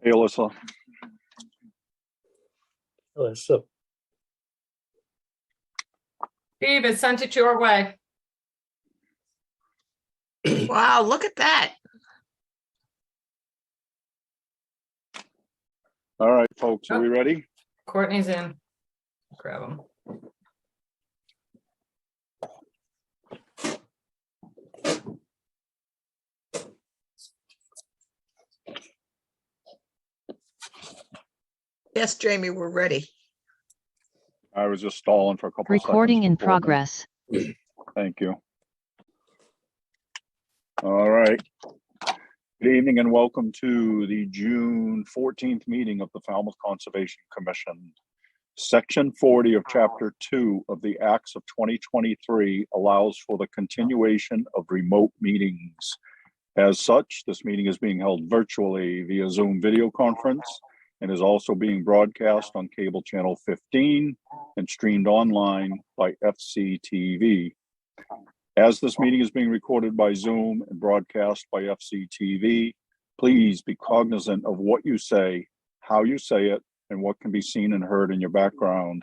Hey, Alyssa. Alyssa. Steve, it sent it your way. Wow, look at that. All right, folks, are we ready? Courtney's in. Grab him. Yes, Jamie, we're ready. I was just stalling for a couple Recording seconds. in before then. progress. Thank you. All right. Good evening and welcome to the June 14th meeting of the Falmouth Conservation Commission. Section 40 of Chapter 2 of the Acts of 2023 allows for the continuation of remote meetings. As such, this meeting is being held virtually via Zoom video conference and is also being broadcast on cable channel 15 and streamed online by FCTV. As this meeting is being recorded by Zoom and broadcast by FCTV, please be cognizant of what you say, how you say it, and what can be seen and heard in your background.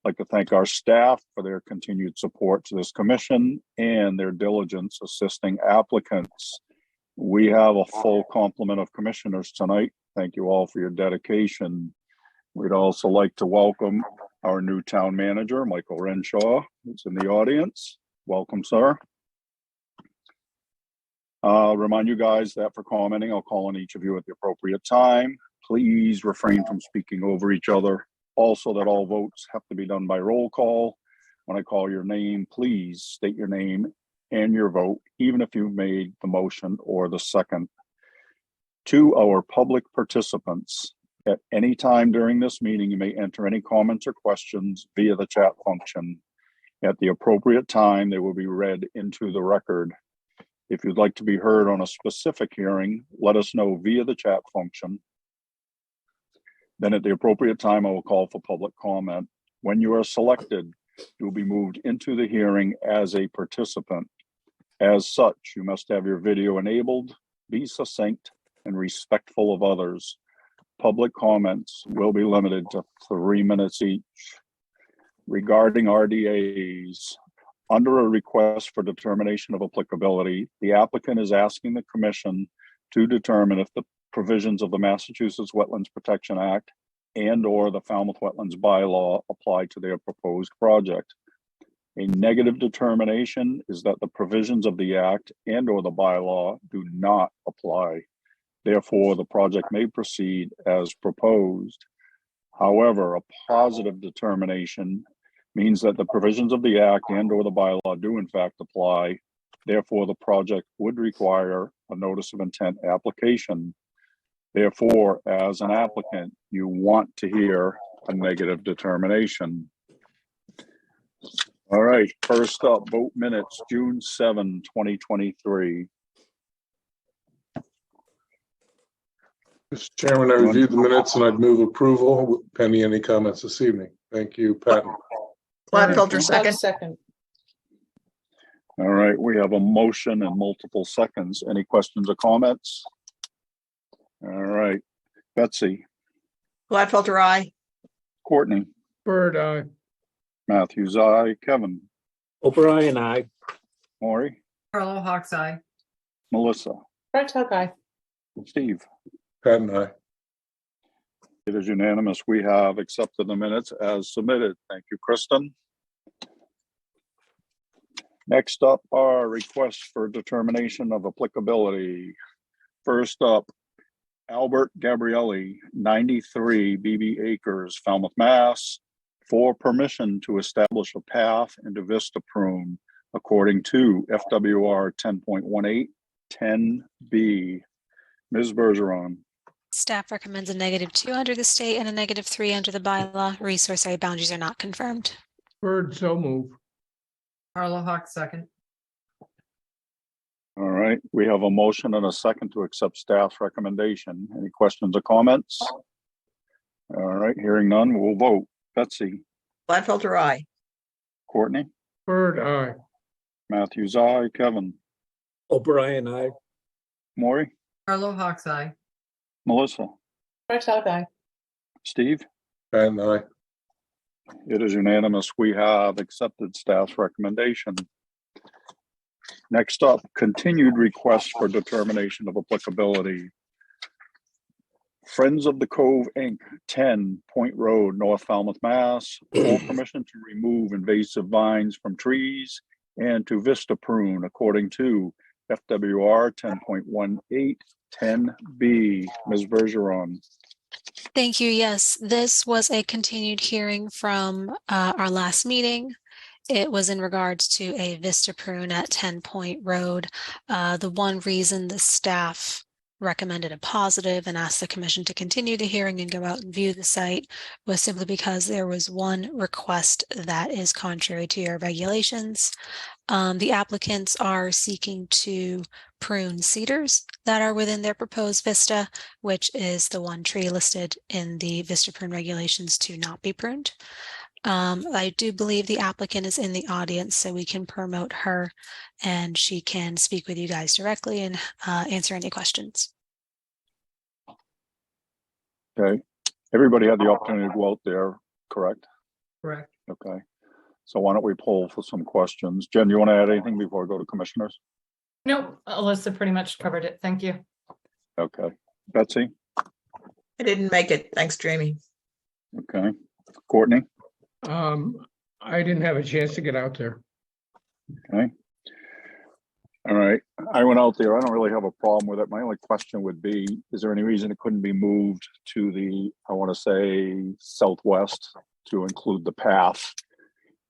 I'd like to thank our staff for their continued support to this commission and their diligence assisting applicants. We have a full complement of commissioners tonight. Thank you all for your dedication. We'd also like to welcome our new town manager, Michael Renshaw, who's in the audience. Welcome, sir. Remind you guys that for commenting, I'll call on each of you at the appropriate time. Please refrain from speaking over each other. Also, that all votes have to be done by roll call. When I call your name, please state your name and your vote, even if you've made the motion or the second. To our public participants, at any time during this meeting, you may enter any comments or questions via the chat function. At the appropriate time, they will be read into the record. If you'd like to be heard on a specific hearing, let us know via the chat function. Then at the appropriate time, I will call for public comment. When you are selected, you will be moved into the hearing as a participant. As such, you must have your video enabled, be succinct, and respectful of others. Public comments will be limited to 3 minutes each. Regarding RDAs, under a request for determination of applicability, the applicant is asking the commission to determine if the provisions of the Massachusetts Wetlands Protection Act and/or the Falmouth Wetlands Bylaw apply to their proposed project. A negative determination is that the provisions of the Act and/or the bylaw do not apply. Therefore, the project may proceed as proposed. However, a positive determination means that the provisions of the Act and/or the bylaw do in fact apply. Therefore, the project would require a notice of intent application. Therefore, as an applicant, you want to hear a negative determination. All right, first up, vote minutes, June 7, 2023. Mr. Chairman, I reviewed the minutes and I'd move approval pending any comments this evening. Thank you, Patton. Gladfelter, second. All right, we have a motion and multiple seconds. Any questions or comments? All right, Betsy. Gladfelter, aye. Courtney. Bird, aye. Matthews, aye. Kevin. O'Brien, aye. Maury. Carlo Hawk's eye. Melissa. French Hawk eye. Steve. Patton, aye. It is unanimous. We have accepted the minutes as submitted. Thank you, Kristen. Next up are requests for determination of applicability. First up, Albert Gabrielli, 93 BB Acres, Falmouth, Mass, for permission to establish a path into Vista Prune according to FWR 10.18 10B. Ms. Bergeron. Staff recommends a -2 under the state and a -3 under the bylaw. Resource area boundaries are not confirmed. Bird, so move. Carlo Hawk second. All right, we have a motion and a second to accept staff's recommendation. Any questions or comments? All right, hearing none, we'll vote. Betsy. Gladfelter, aye. Courtney. Bird, aye. Matthews, aye. Kevin. O'Brien, aye. Maury. Carlo Hawk's eye. Melissa. Martel, aye. Steve? Pat and I. It is unanimous. We have accepted staff's recommendation. Next up, continued request for determination of applicability. Friends of the Cove, Inc., 10 Point Road, North Falmouth, Mass. For permission to remove invasive vines from trees and to vista prune according to FWR 10.18 10B. Ms. Bergeron. Thank you. Yes, this was a continued hearing from our last meeting. It was in regards to a vista prune at 10 Point Road. The one reason the staff recommended a positive and asked the commission to continue the hearing and go out and view the site was simply because there was one request that is contrary to your regulations. The applicants are seeking to prune cedars that are within their proposed vista, which is the one tree listed in the vista prune regulations to not be pruned. I do believe the applicant is in the audience, so we can promote her and she can speak with you guys directly and answer any questions. Okay. Everybody had the opportunity to go out there, correct? Correct. Okay. So why don't we poll for some questions? Jen, you want to add anything before I go to commissioners? Nope, Alyssa pretty much covered it. Thank you. Okay. Betsy? I didn't make it. Thanks, Jamie. Okay. Courtney? I didn't have a chance to get out there. Okay. All right. I went out there. I don't really have a problem with it. My only question would be, is there any reason it couldn't be moved to the, I want to say, southwest to include the path?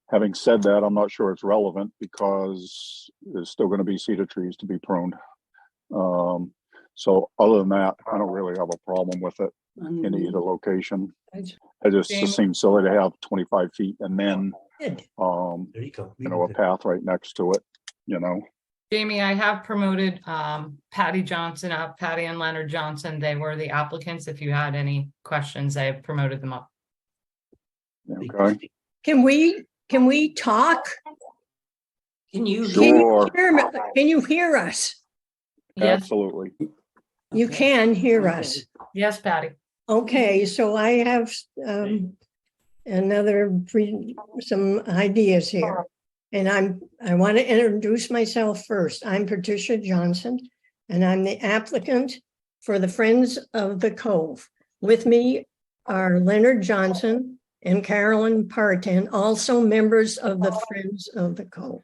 Having said that, I'm not sure it's relevant because there's still going to be cedar trees to be pruned. So other than that, I don't really have a problem with it in either location. It just seems silly to have 25 feet and then, There you go. a path right next to it, Jamie, I have promoted Patty Johnson up, Patty and Leonard Johnson. They were the applicants. If you had any questions, I promoted them up. Okay. Can we talk? Can you? Sure. Can you hear us? Yes, Absolutely. You can hear us. yes, Patty. Okay, so I have some ideas here. And I want to introduce myself first. I'm Patricia Johnson, and I'm the applicant for the Friends of the Cove. With me are Leonard Johnson and Carolyn Parton, also members of the Friends of the Cove.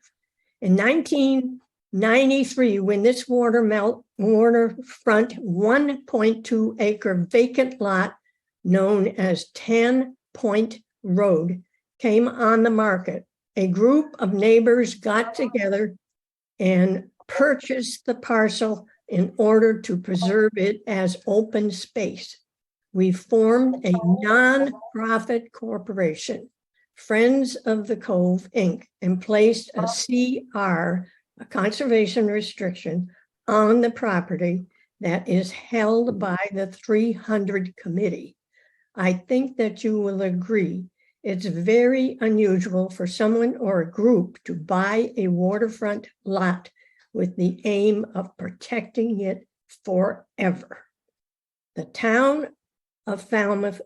In 1993, when this waterfront 1.2 acre vacant lot known as 10 Point Road came on the market, a group of neighbors got together and purchased the parcel in order to preserve it as open space. We formed a nonprofit corporation, Friends of the Cove, Inc., and placed a CR, a conservation restriction, on the property that is held by the 300 committee. I think that you will agree it's very unusual for someone or a group to buy a waterfront lot with the aim of protecting it forever. The town of Falmouth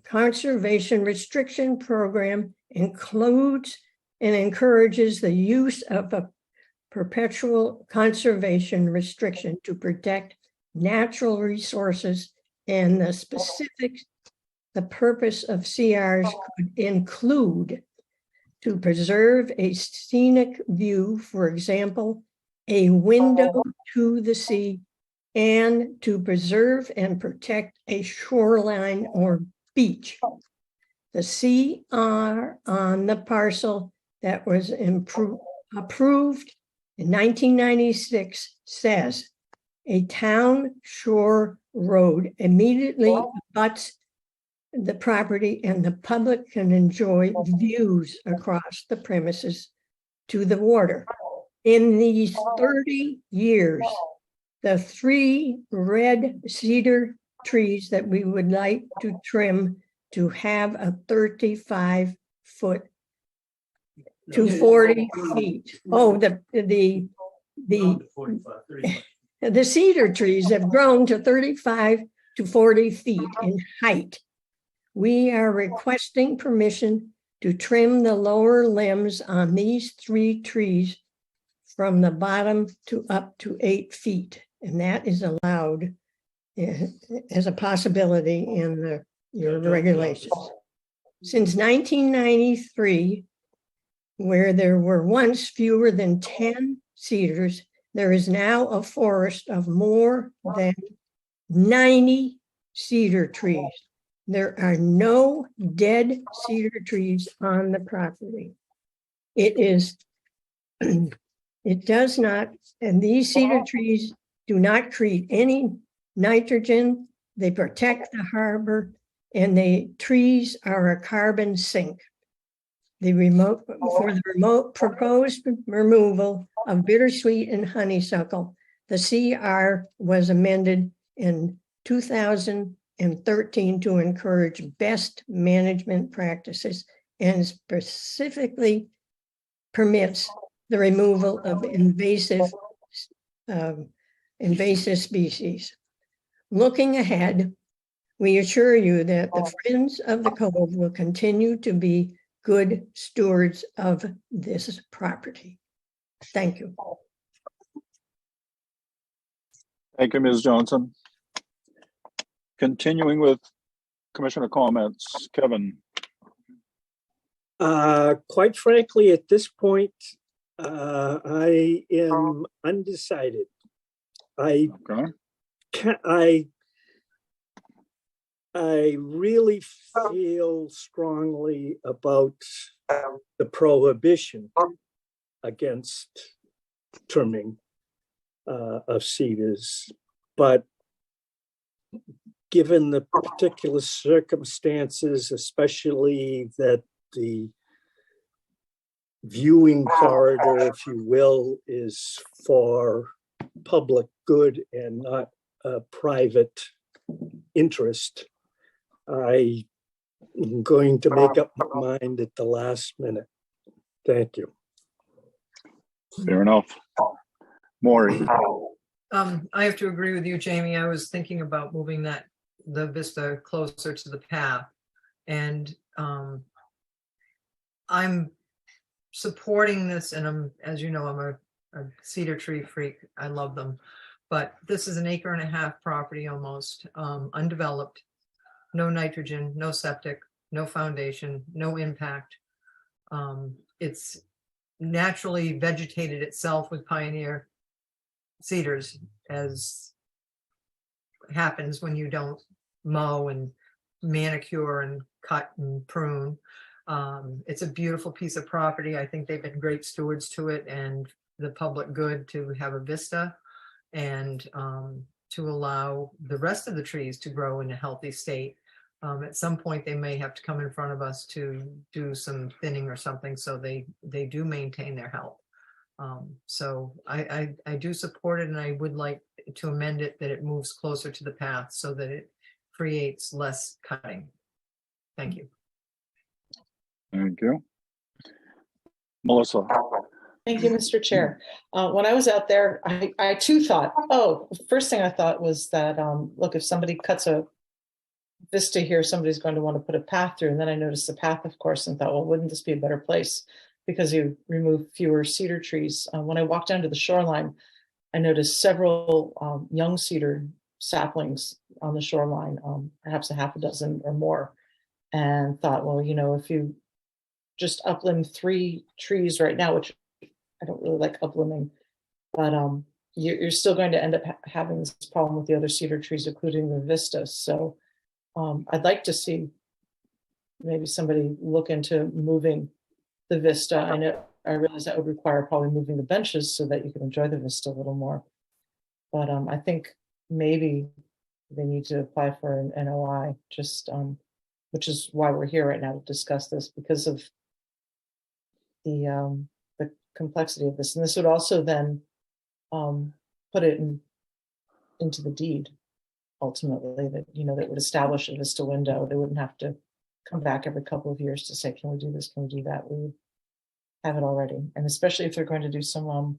conservation restriction program includes and encourages the use of a perpetual conservation restriction to protect natural resources, and the purpose of CRs could include to preserve a scenic view, for example, a window to the sea, and to preserve and protect a shoreline or beach. The CR on the parcel that was approved in 1996 says a town shore road immediately abuts the property and the public can enjoy views across the premises to the water. In these 30 years, the 3 red cedar trees that we would like to trim to have a 35-foot to 40 feet. Oh, the cedar trees have grown to 35 to 40 feet in height. We are requesting permission to trim the lower limbs on these 3 trees from the bottom to up to 8 feet. And that is allowed as a possibility in your regulations. Since 1993, where there were once fewer than 10 cedars, there is now a forest of more than 90 cedar trees. There are no dead cedar trees on the property. It does not, and these cedar trees do not create any nitrogen. They protect the harbor, and the trees are a carbon sink. The proposed removal of bittersweet and honeysuckle, the CR was amended in 2013 to encourage best management practices and specifically permits the removal of invasive species. Looking ahead, we assure you that the Friends of the Cove will continue to be good stewards of this property. Thank you. Thank you, Ms. Johnson. Continuing with commissioner comments, Kevin. Quite frankly, at this point, I am undecided. I really feel strongly about the prohibition against trimming of cedars, but given the particular circumstances, especially that the viewing corridor, if you will, is for public good and not a private interest, I'm going to make up my mind at the last minute. Thank you. Fair enough. Maury. I have to agree with you, Jamie. I was thinking about moving the vista closer to the path, and I'm supporting this, and as you know, I'm a cedar tree freak. I love them, but this is an 1.5 acre property almost, undeveloped, no nitrogen, no septic, no foundation, no impact. It's naturally vegetated itself with pioneer cedars, as happens when you don't mow and manicure and cut and prune. It's a beautiful piece of property. I think they've been great stewards to it and the public good to have a vista, and to allow the rest of the trees to grow in a healthy state. At some point, they may have to come in front of us to do some thinning or something, so they do maintain their health. So I do support it, and I would like to amend it that it moves closer to the path so that it creates less cutting. Thank you. Thank you. Melissa. Thank you, Mr. Chair. When I was out there, I too thought, first thing I thought was that, look, if somebody cuts a vista here, somebody's going to want to put a path through. And then I noticed the path, of course, and thought, well, wouldn't this be a better place because you remove fewer cedar trees? When I walked down to the shoreline, I noticed several young cedar saplings on the shoreline, perhaps a half a dozen or more, and thought, well, if you just uplimb 3 trees right now, which I don't really like uplimbing, but you're still going to end up having this problem with the other cedar trees, including the vista. So I'd like to see maybe somebody look into moving the vista. I realize that would require probably moving the benches so that you can enjoy the vista a little more. But I think maybe they need to apply for an NOI, which is why we're here right now to discuss this, because of the complexity of this. And this would also then put it into the deed, ultimately, that that would establish a vista window. They wouldn't have to come back every couple of years to say, can we do this, can we do that? We would have it already. And especially if they're going to do some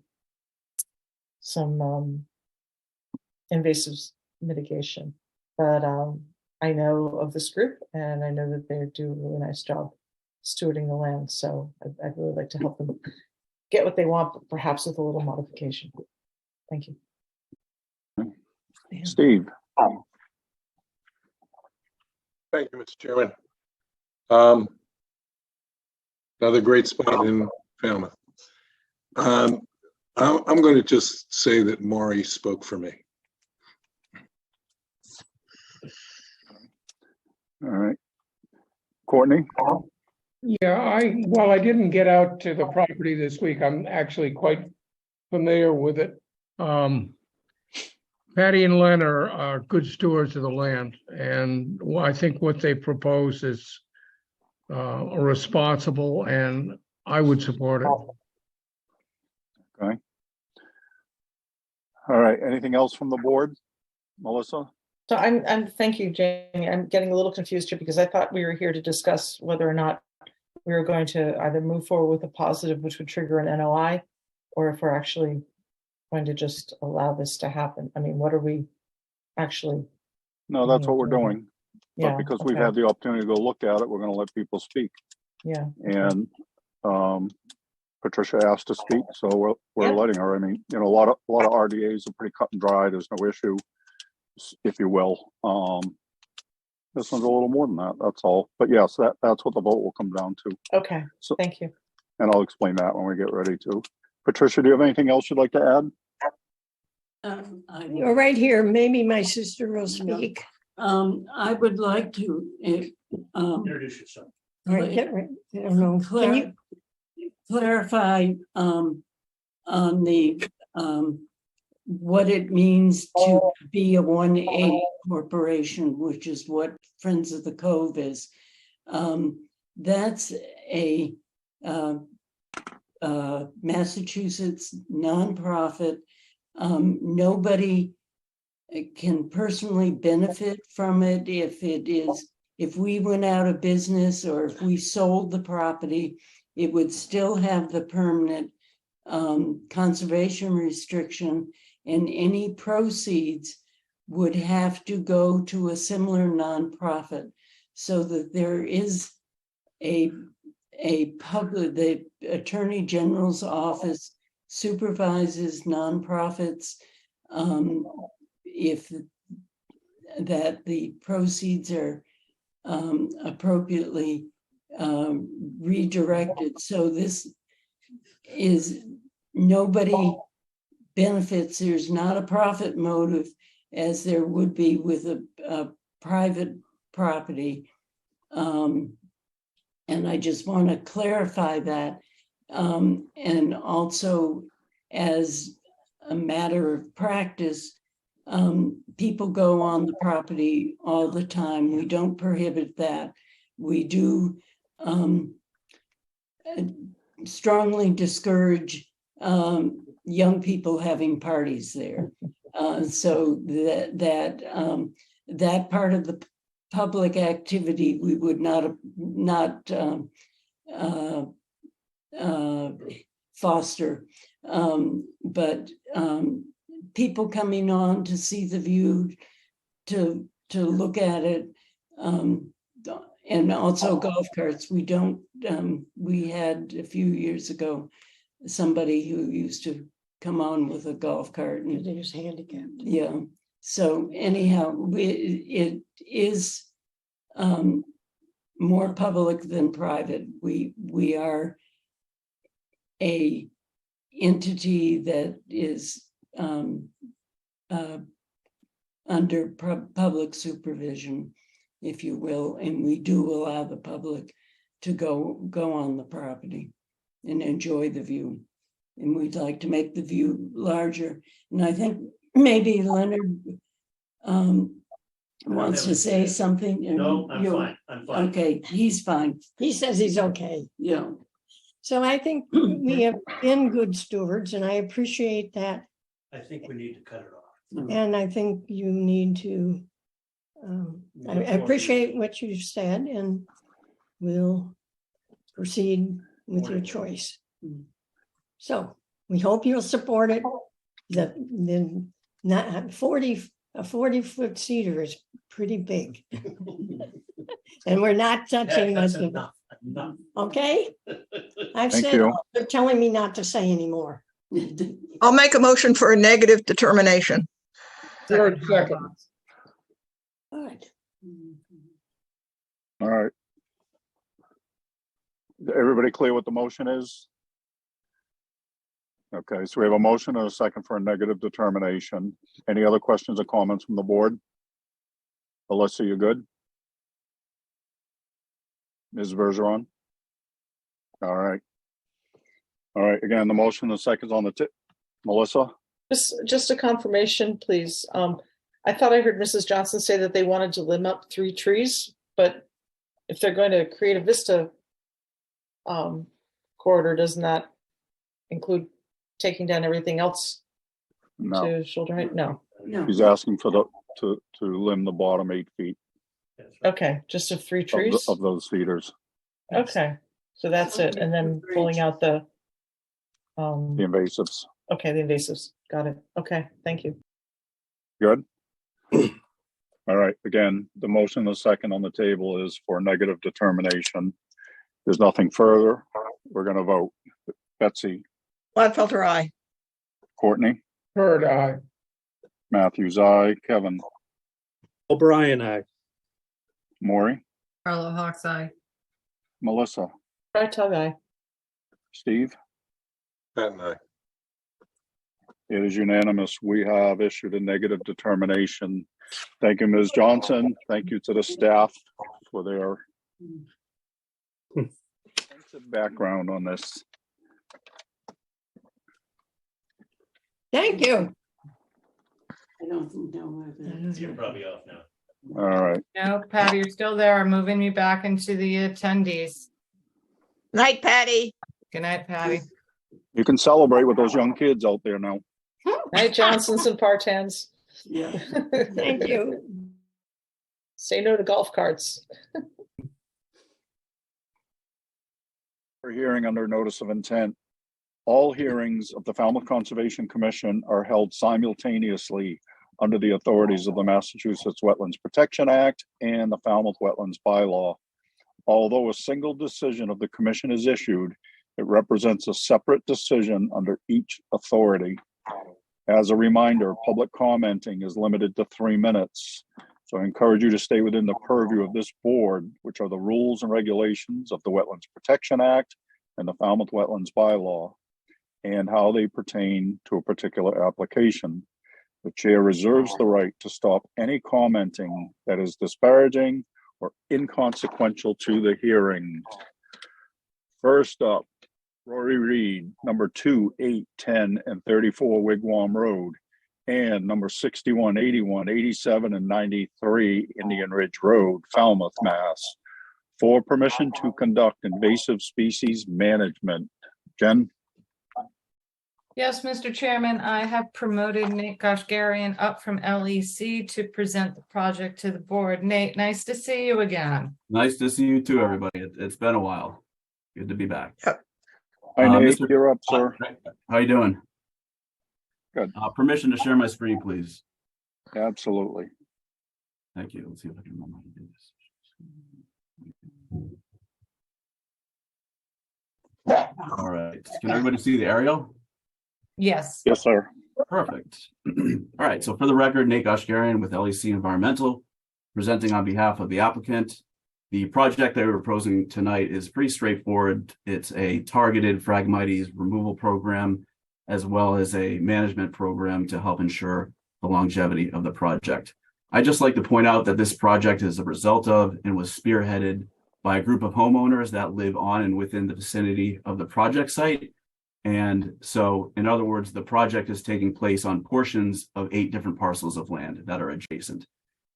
invasive mitigation. But I know of this group and I know that they do a really nice job stewarding the land. So I'd really like to help them get what they want, but perhaps with a little modification. Thank you. Steve. Thank you, Mr. Chairman. Another great spot in Falmouth. I'm going to just say that Maury spoke for me. All right. Courtney? Yeah, while I didn't get out to the property this week, I'm actually quite familiar with it. Patty and Len are good stewards of the land, and I think what they propose is responsible, and I would support it. Okay. All right. Anything else from the board? Melissa? So thank you, Jamie. I'm getting a little confused here because I thought we were here to discuss whether or not we were going to either move forward with a positive, which would trigger an NOI, or if we're actually going to just allow this to happen. I mean, what are we actually? No, that's what we're doing. Yeah, But because we've okay. had the opportunity to go look at it, we're going to let people speak. Yeah. And Patricia asked to speak, so we're Yeah. letting her. I mean, you know, a lot of RDAs are pretty cut and dry. There's no issue, if you will. This one's a little more than that. That's all. But yes, that's what the vote will come down to. Okay. So, thank you. and I'll explain that when we get ready to. Patricia, do you have anything else you'd like to add? You're right here. Maybe my sister will speak. I would like to Introduce yourself. All right, get right. I don't know. Can you? clarify on the what it means to be a 1A corporation, which is what Friends of the Cove is. That's a Massachusetts nonprofit. Nobody can personally benefit from it if we went out of business or if we sold the property, it would still have the permanent conservation restriction, and any proceeds would have to go to a similar nonprofit, so that there is a public, the Attorney General's office supervises nonprofits. If that the proceeds are appropriately redirected. So this is, nobody benefits. There's not a profit motive as there would be with a private property. And I just want to clarify that. And also, as a matter of practice, people go on the property all the time. We don't prohibit that. We do strongly discourage young people having parties there. So that part of the public activity we would not foster, but people coming on to see the view, to look at it, and also golf carts. We don't. We had a few years ago somebody who used to come on with a golf cart, and They was handicapped. yeah. So anyhow, it is more public than private. We are a entity that is under public supervision, if you will, and we do allow the public to go on the property and enjoy the view. And we'd like to make the view larger. And I think maybe Leonard wants to say something. No, I'm fine. I'm fine. Okay, he's fine. He says he's okay. Yeah. So I think we have been good stewards, and I appreciate that. I think we need to cut it off. And I think you need to, I appreciate what you said, and we'll proceed with your choice. So we hope you'll support it. The 40 A 40-foot cedar is pretty big. And we're not touching That's most of it, enough. Enough. okay? I've Thank said, you. all they're telling me not to say anymore. I'll make a motion for a negative determination. George, second. Good. All right. Everybody clear what the motion is? Okay, so we have a motion and a second for a negative determination. Any other questions or comments from the board? Alyssa, you good? Ms. Bergeron? All right. All right, again, the motion and the second's on the tip. Melissa? Just a confirmation, please. I thought I heard Mrs. Johnson say that they wanted to limb up 3 trees, but if they're going to create a vista corridor, doesn't that include taking down everything else No, to shoulder height? No. No. he's asking for to limb the bottom 8 feet Okay, just of 3 of, trees? of those cedars, Okay, so that's it. And then pulling out the, the invasives. okay, the invasives. Got it. Okay, thank you. Good? All right, again, the motion, the second on the table is for negative determination. There's nothing further. We're gonna vote. Betsy, Gladfelter, aye. Courtney, Bird, aye. Matthews, aye. Kevin, O'Brien, aye. Maury, Carlo Hawks Eye. Melissa, Right, tug eye. Steve. Pat and I. It is unanimous. We have issued a negative determination. Thank you, Ms. Johnson. Thank you to the staff for their extensive background on this. Thank you. I don't know whether. You're probably off now. All right. No, Patty, you're still there, moving me back into the attendees. Night, Patty. Good night, Patty. You can celebrate with those young kids out there now. Night, Johnsons and Partans. Yeah. Thank you. Say no to golf carts. For hearing under notice of intent, all hearings of the Falmouth Conservation Commission are held simultaneously under the authorities of the Massachusetts Wetlands Protection Act and the Falmouth Wetlands Bylaw. Although a single decision of the commission is issued, it represents a separate decision under each authority. As a reminder, public commenting is limited to 3 minutes. So I encourage you to stay within the purview of this board, which are the rules and regulations of the Wetlands Protection Act and the Falmouth Wetlands Bylaw, and how they pertain to a particular application. The chair reserves the right to stop any commenting that is disparaging or inconsequential to the hearing. First up, Rory Reed, number 2, 8, 10, and 34 Wigwam Road, and number 61, 81, 87, and 93 Indian Ridge Road, Falmouth, Mass, for permission to conduct invasive species management. Jen? Yes, Mr. Chairman, I have promoted Nate Goshgarian up from LEC to present the project to the board. Nate, nice to see you again. Nice to see you too, everybody. It's been a while. Good to be back. Hi, Nate, Mr. you're up, sir. How you doing? Good. Permission to share my screen, please. Absolutely. Thank you. Let's see if I can remember how to do this. All right. Can everybody see the aerial? Yes. Yes, sir. Perfect. All right. So for the record, Nate Goshgarian with LEC Environmental, presenting on behalf of the applicant. The project that we're proposing tonight is pretty straightforward. It's a targeted Phragmites removal program, as well as a management program to help ensure the longevity of the project. I'd just like to point out that this project is a result of and was spearheaded by a group of homeowners that live on and within the vicinity of the project site. And so, in other words, the project is taking place on portions of 8 different parcels of land that are adjacent.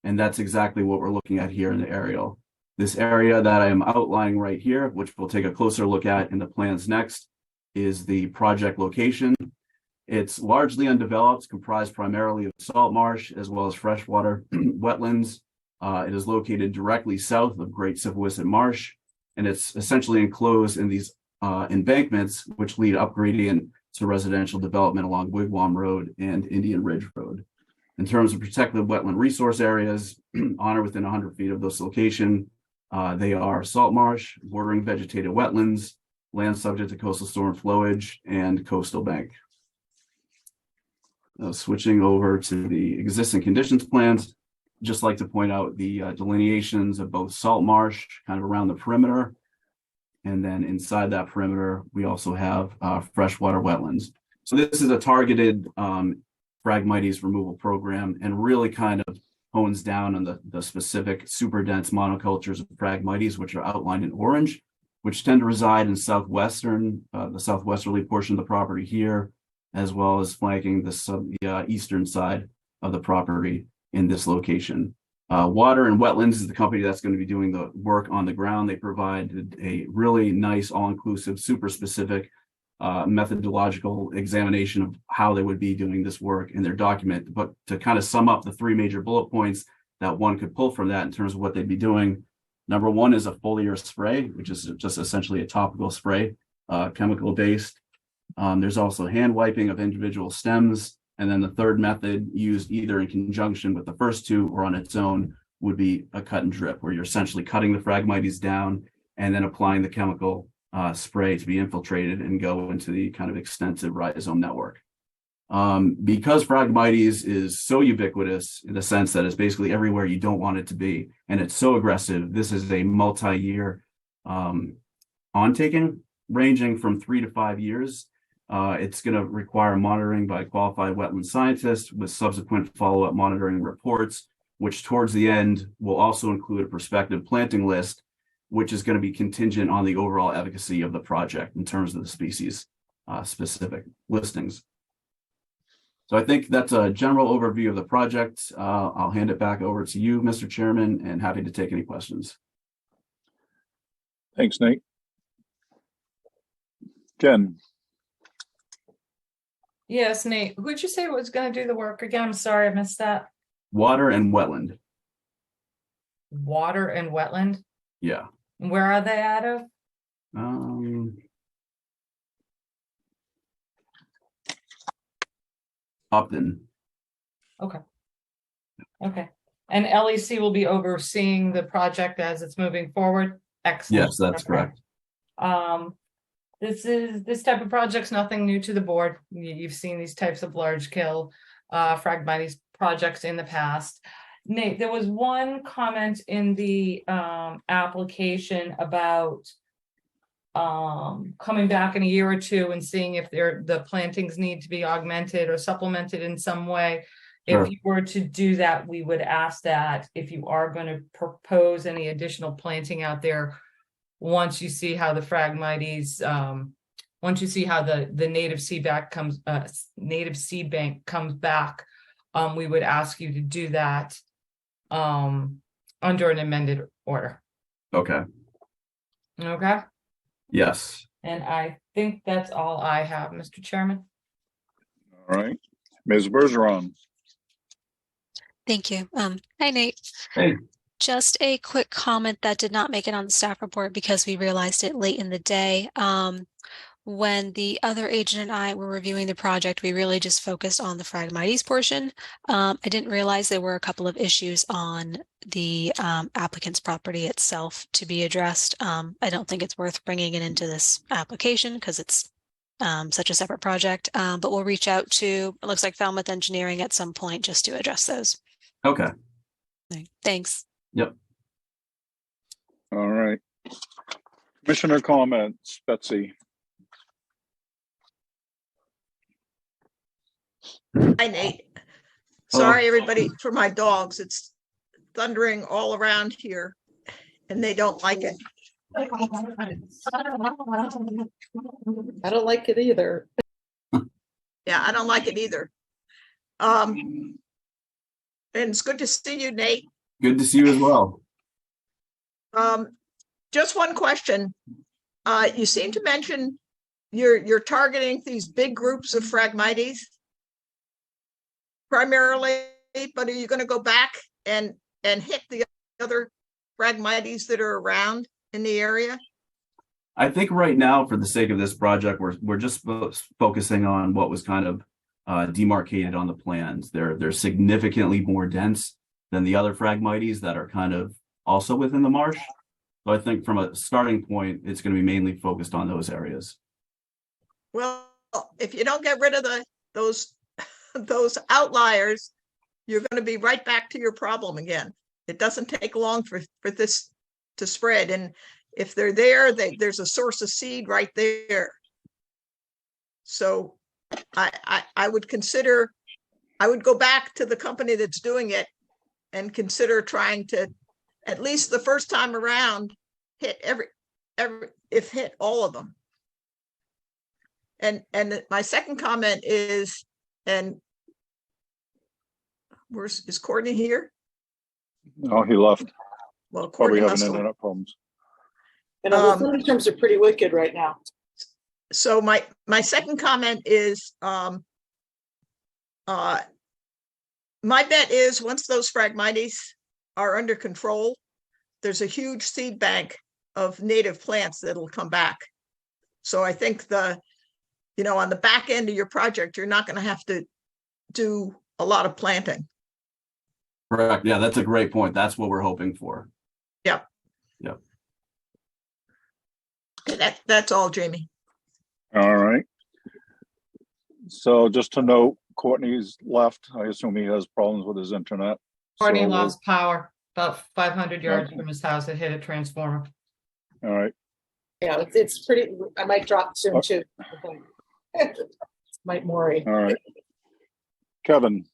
And that's exactly what we're looking at here in the aerial. This area that I am outlining right here, which we'll take a closer look at in the plans next, is the project location. It's largely undeveloped, comprised primarily of salt marsh as well as freshwater wetlands. It is located directly south of Great Sipawisset Marsh, and it's essentially enclosed in these embankments, which lead up gradient to residential development along Wigwam Road and Indian Ridge Road. In terms of protected wetland resource areas, on or within 100 feet of this location, they are salt marsh, bordering vegetated wetlands, land subject to coastal storm flowage, and coastal bank. Switching over to the existing conditions plans, just like to point out the delineations of both salt marsh kind of around the perimeter. And then inside that perimeter, we also have freshwater wetlands. So this is a targeted Phragmites removal program and really kind of hones down on the specific super dense monocultures of Phragmites, which are outlined in orange, which tend to reside in the southwesterly portion of the property here, as well as flanking the eastern side of the property in this location. Water and Wetlands is the company that's going to be doing the work on the ground. They provided a really nice, all-inclusive, super specific methodological examination of how they would be doing this work in their document. But to kind of sum up the three major bullet points that one could pull from that in terms of what they'd be doing, number one is a foliar spray, which is just essentially a topical spray, chemical based. There's also hand wiping of individual stems. And then the third method, used either in conjunction with the first two or on its own, would be a cut and drip, where you're essentially cutting the Phragmites down and then applying the chemical spray to be infiltrated and go into the kind of extensive rhizome network. Because Phragmites is so ubiquitous in the sense that it's basically everywhere you don't want it to be, and it's so aggressive, this is a multi-year on-taking ranging from 3 to 5 years. It's going to require monitoring by qualified wetland scientists with subsequent follow-up monitoring reports, which towards the end will also include a prospective planting list, which is going to be contingent on the overall efficacy of the project in terms of the species specific listings. So I think that's a general overview of the project. I'll hand it back over to you, Mr. Chairman, and happy to take any questions. Thanks, Nate. Jen. Yes, Nate, who'd you say was going to do the work again? I'm sorry, I missed that. Water and wetland. Water and wetland? Yeah. Where are they out of? Upton. Okay. Okay. And LEC will be overseeing the project as it's moving forward? Excellent. Yes, that's correct. This type of project's nothing new to the board. You've seen these types of large scale Phragmites projects in the past. Nate, there was one comment in the application about coming back in a year or two and seeing if the plantings need to be augmented or supplemented in some way. Sure. If you were to do that, we would ask that if you are going to propose any additional planting out there, once you see how the Phragmites, once you see how the native seed bank comes back, we would ask you to do that under an amended order. Okay. Okay. Yes. And I think that's all I have, Mr. Chairman. All right. Ms. Bergeron. Thank you. Hi, Nate. Hey. Just a quick comment that did not make it on the staff report because we realized it late in the day. When the other agent and I were reviewing the project, we really just focused on the Phragmites portion. I didn't realize there were a couple of issues on the applicant's property itself to be addressed. I don't think it's worth bringing it into this application because it's such a separate project, but we'll reach out to, it looks like Falmouth Engineering at some point just to address those. Okay. Thanks. Yep. All right. Commissioner comments, Betsy. Hi, Nate. Sorry, everybody, for my dogs. It's thundering all around here and they don't like it. I don't like it either. Yeah, I don't like it either. And it's good to see you, Nate. Good to see you as well. Just one question. You seem to mention you're targeting these big groups of Phragmites primarily, but are you going to go back and hit the other Phragmites that are around in the area? I think right now, for the sake of this project, we're just focusing on what was kind of demarcated on the plans. They're significantly more dense than the other Phragmites that are kind of also within the marsh. So I think from a starting point, it's going to be mainly focused on those areas. Well, if you don't get rid of those outliers, you're going to be right back to your problem again. It doesn't take long for this to spread. And if they're there, there's a source of seed right there. So I would go back to the company that's doing it and consider trying to, at least the first time around, hit hit all of them. And my second comment is, and is Courtney here? No, he left. Well, Probably Courtney having must have. internet problems. And the thunder terms are pretty wicked right now. So my second comment is, my bet is once those Phragmites are under control, there's a huge seed bank of native plants that'll come back. So I think on the back end of your project, you're not going to have to do a lot of planting. Correct. Yeah, that's a great point. That's what we're hoping for. Yep. Yep. That's all, Jamie. All right. So just to note, Courtney's left. I assume he has problems with his internet. Courtney So lost power about 500 yards Okay. from his house. It hit a transformer. All right. Yeah, it's pretty, I might drop soon too. Might worry. All right. Kevin.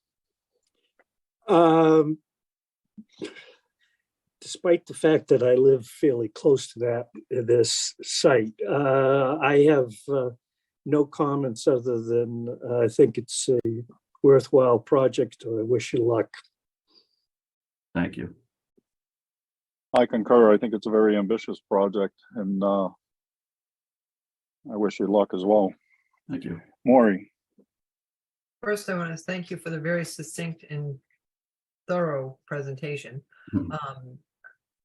Despite the fact that I live fairly close to this site, I have no comments other than I think it's a worthwhile project. I wish you luck. Thank you. I concur. I think it's a very ambitious project, and I wish you luck as well. Thank you. Maury. First, I want to thank you for the very succinct and thorough presentation. Mhm.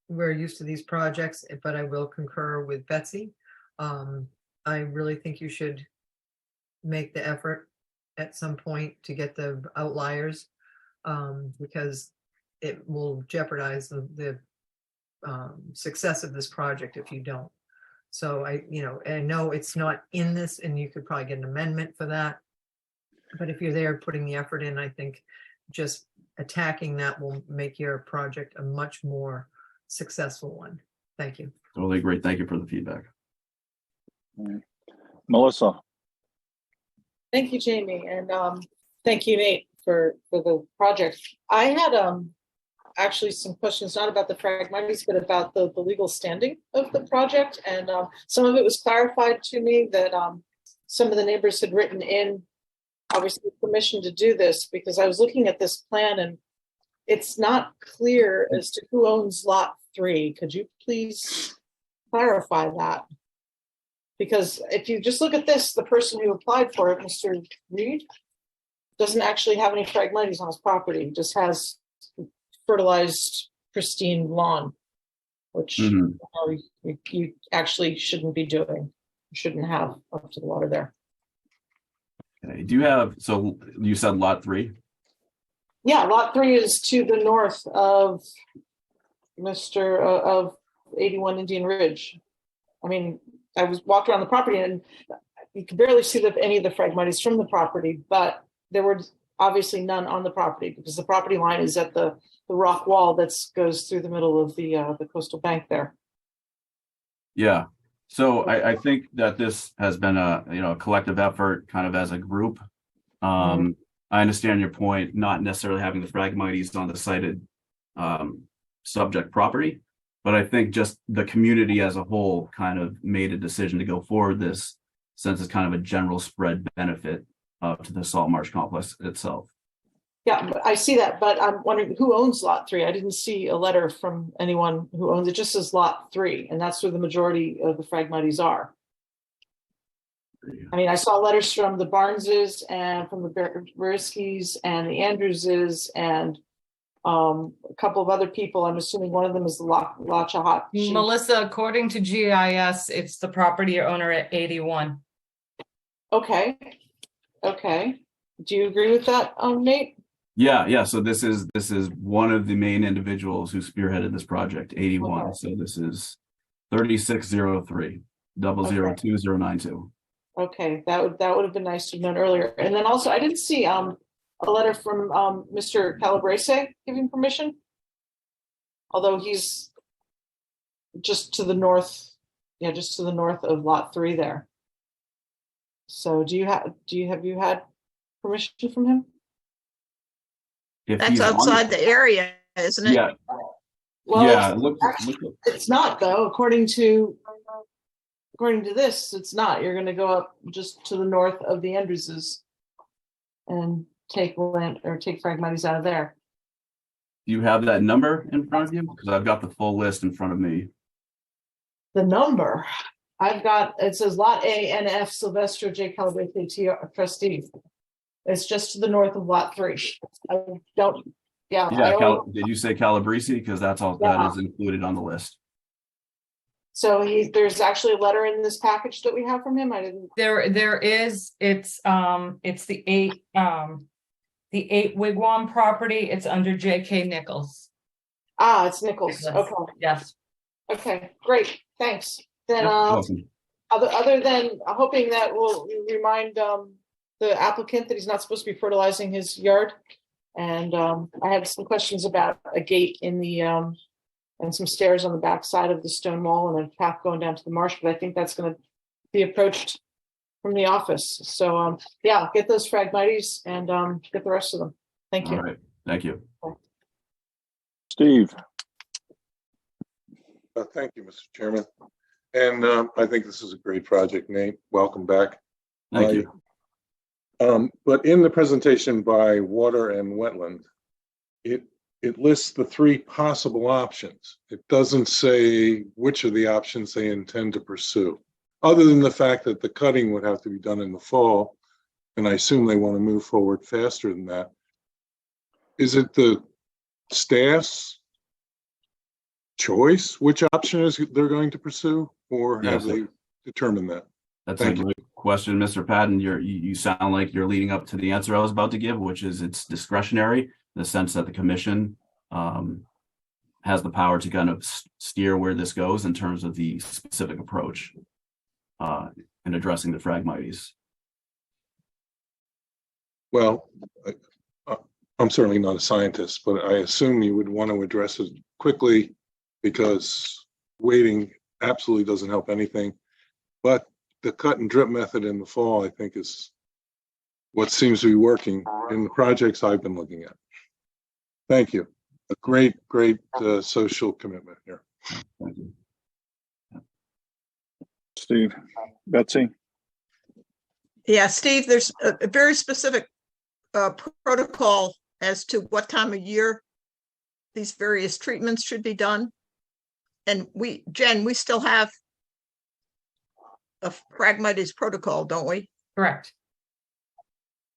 We're used to these projects, but I will concur with Betsy. I really think you should make the effort at some point to get the outliers, because it will jeopardize the success of this project if you don't. So I know it's not in this, and you could probably get an amendment for that. But if you're there putting the effort in, I think just attacking that will make your project a much more successful one. Thank you. Totally great. Thank you for the feedback. Melissa. Thank you, Jamie, and thank you, Nate, for the project. I had actually some questions, not about the Phragmites, but about the legal standing of the project. And some of it was clarified to me that some of the neighbors had written in, obviously, permission to do this, because I was looking at this plan and it's not clear as to who owns lot 3. Could you please clarify that? Because if you just look at this, the person who applied for it, Mr. Reed, doesn't actually have any Phragmites on his property. He just has fertilized, pristine lawn, which you actually shouldn't be doing. You shouldn't have up to the water there. Okay. Do you have, so you said lot 3? Yeah, lot 3 is to the north of of 81 Indian Ridge. I mean, I was walked around the property and you could barely see any of the Phragmites from the property, but there were obviously none on the property because the property line is at the rock wall that goes through the middle of the coastal bank there. Yeah. So I think that this has been a collective effort kind of as a group. I understand your point, not necessarily having the Phragmites on the cited subject property, but I think just the community as a whole kind of made a decision to go forward this, since it's kind of a general spread benefit to the salt marsh complex itself. Yeah, I see that, but I'm wondering who owns lot 3. I didn't see a letter from anyone who owns it. Just says lot 3, and that's where the majority of the Phragmites are. I mean, I saw letters from the Barneses and from the Beriskis and the Andrewses and a couple of other people. I'm assuming one of them is the Lachahat. Melissa, according to GIS, it's the property owner at 81. Okay. Do you agree with that, Nate? Yeah. So this is one of the main individuals who spearheaded this project, 81. Okay. So this is 3603 002092. Okay, that would have been nice to have known earlier. And then also, I didn't see a letter from Mr. Calabrese giving permission, although he's just to the north, just to the north of Lot 3 there. So have you had permission from him? If That's he's on outside the area, isn't it? Yeah. Well, Yeah, it's not though. According to this, it's not. You're going to go up just to the north of the Andrewses and take Phragmites out of there. Do you have that number in front of you? Because I've got the full list in front of me. The number I've got, it says Lot A NF Sylvester J. Calabrese trustee. It's just to the north of Lot 3. I don't. Yeah. Did you say Calabrese? Because that's all that is included on the list. So there's actually a letter in this package that we have from him. I didn't. There is. It's the 8 Wigwam property. It's under J.K. Nichols. It's Nichols. Okay. Yes. Okay. Great. Thanks. Then Awesome. other than hoping that we'll remind the applicant that he's not supposed to be fertilizing his yard, and I had some questions about a gate in the and some stairs on the back side of the stone wall and a path going down to the marsh, but I think that's going to be approached from the office. So get those Phragmites and get the rest of them. Thank you. All right. Thank you. Steve. Thank you, Mr. Chairman. And I think this is a great project, Nate. Welcome back. Thank you. But in the presentation by Water and Wetland, it lists the 3 possible options. It doesn't say which of the options they intend to pursue, other than the fact that the cutting would have to be done in the fall, and I assume they want to move forward faster than that. Is it the staff's choice which option is they're going to pursue, or have they determined that? That's a great question, Mr. Patton. You sound like you're leading up to the answer I was about to give, which is it's discretionary in the sense that the commission has the power to kind of steer where this goes in terms of the specific approach in addressing the Phragmites. Well, I'm certainly not a scientist, but I assume you would want to address it quickly because waiting absolutely doesn't help anything. But the cut and drip method in the fall, I think, is what seems to be working in the projects I've been looking at. Thank you. A great social commitment here. Thank you. Steve. Betsy. Yeah, Steve, there's a very specific protocol as to what time of year these various treatments should be done. And Jen, we still have a Phragmites protocol, don't we? Correct.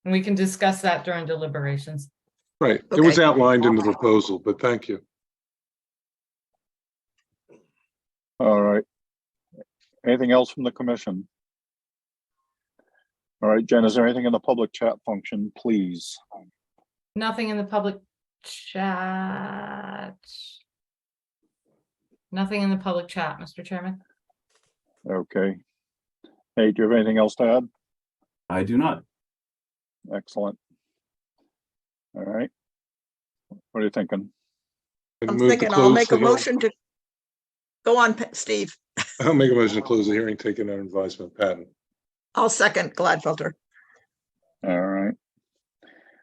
And we can discuss that during deliberations. Right. Okay. It was outlined in the proposal, but thank you. All right. Anything else from the commission? All right, Jen, is there anything in the public chat function, please? Nothing in the public chat. Nothing in the public chat, Mr. Chairman. Okay. Hey, do you have anything else to add? I do not. Excellent. All right. What are you thinking? I'm thinking I'll make a motion to go on, Steve. I'll make a motion to close the hearing, taking under advisement, Patton. I'll second Gladfelter. All right.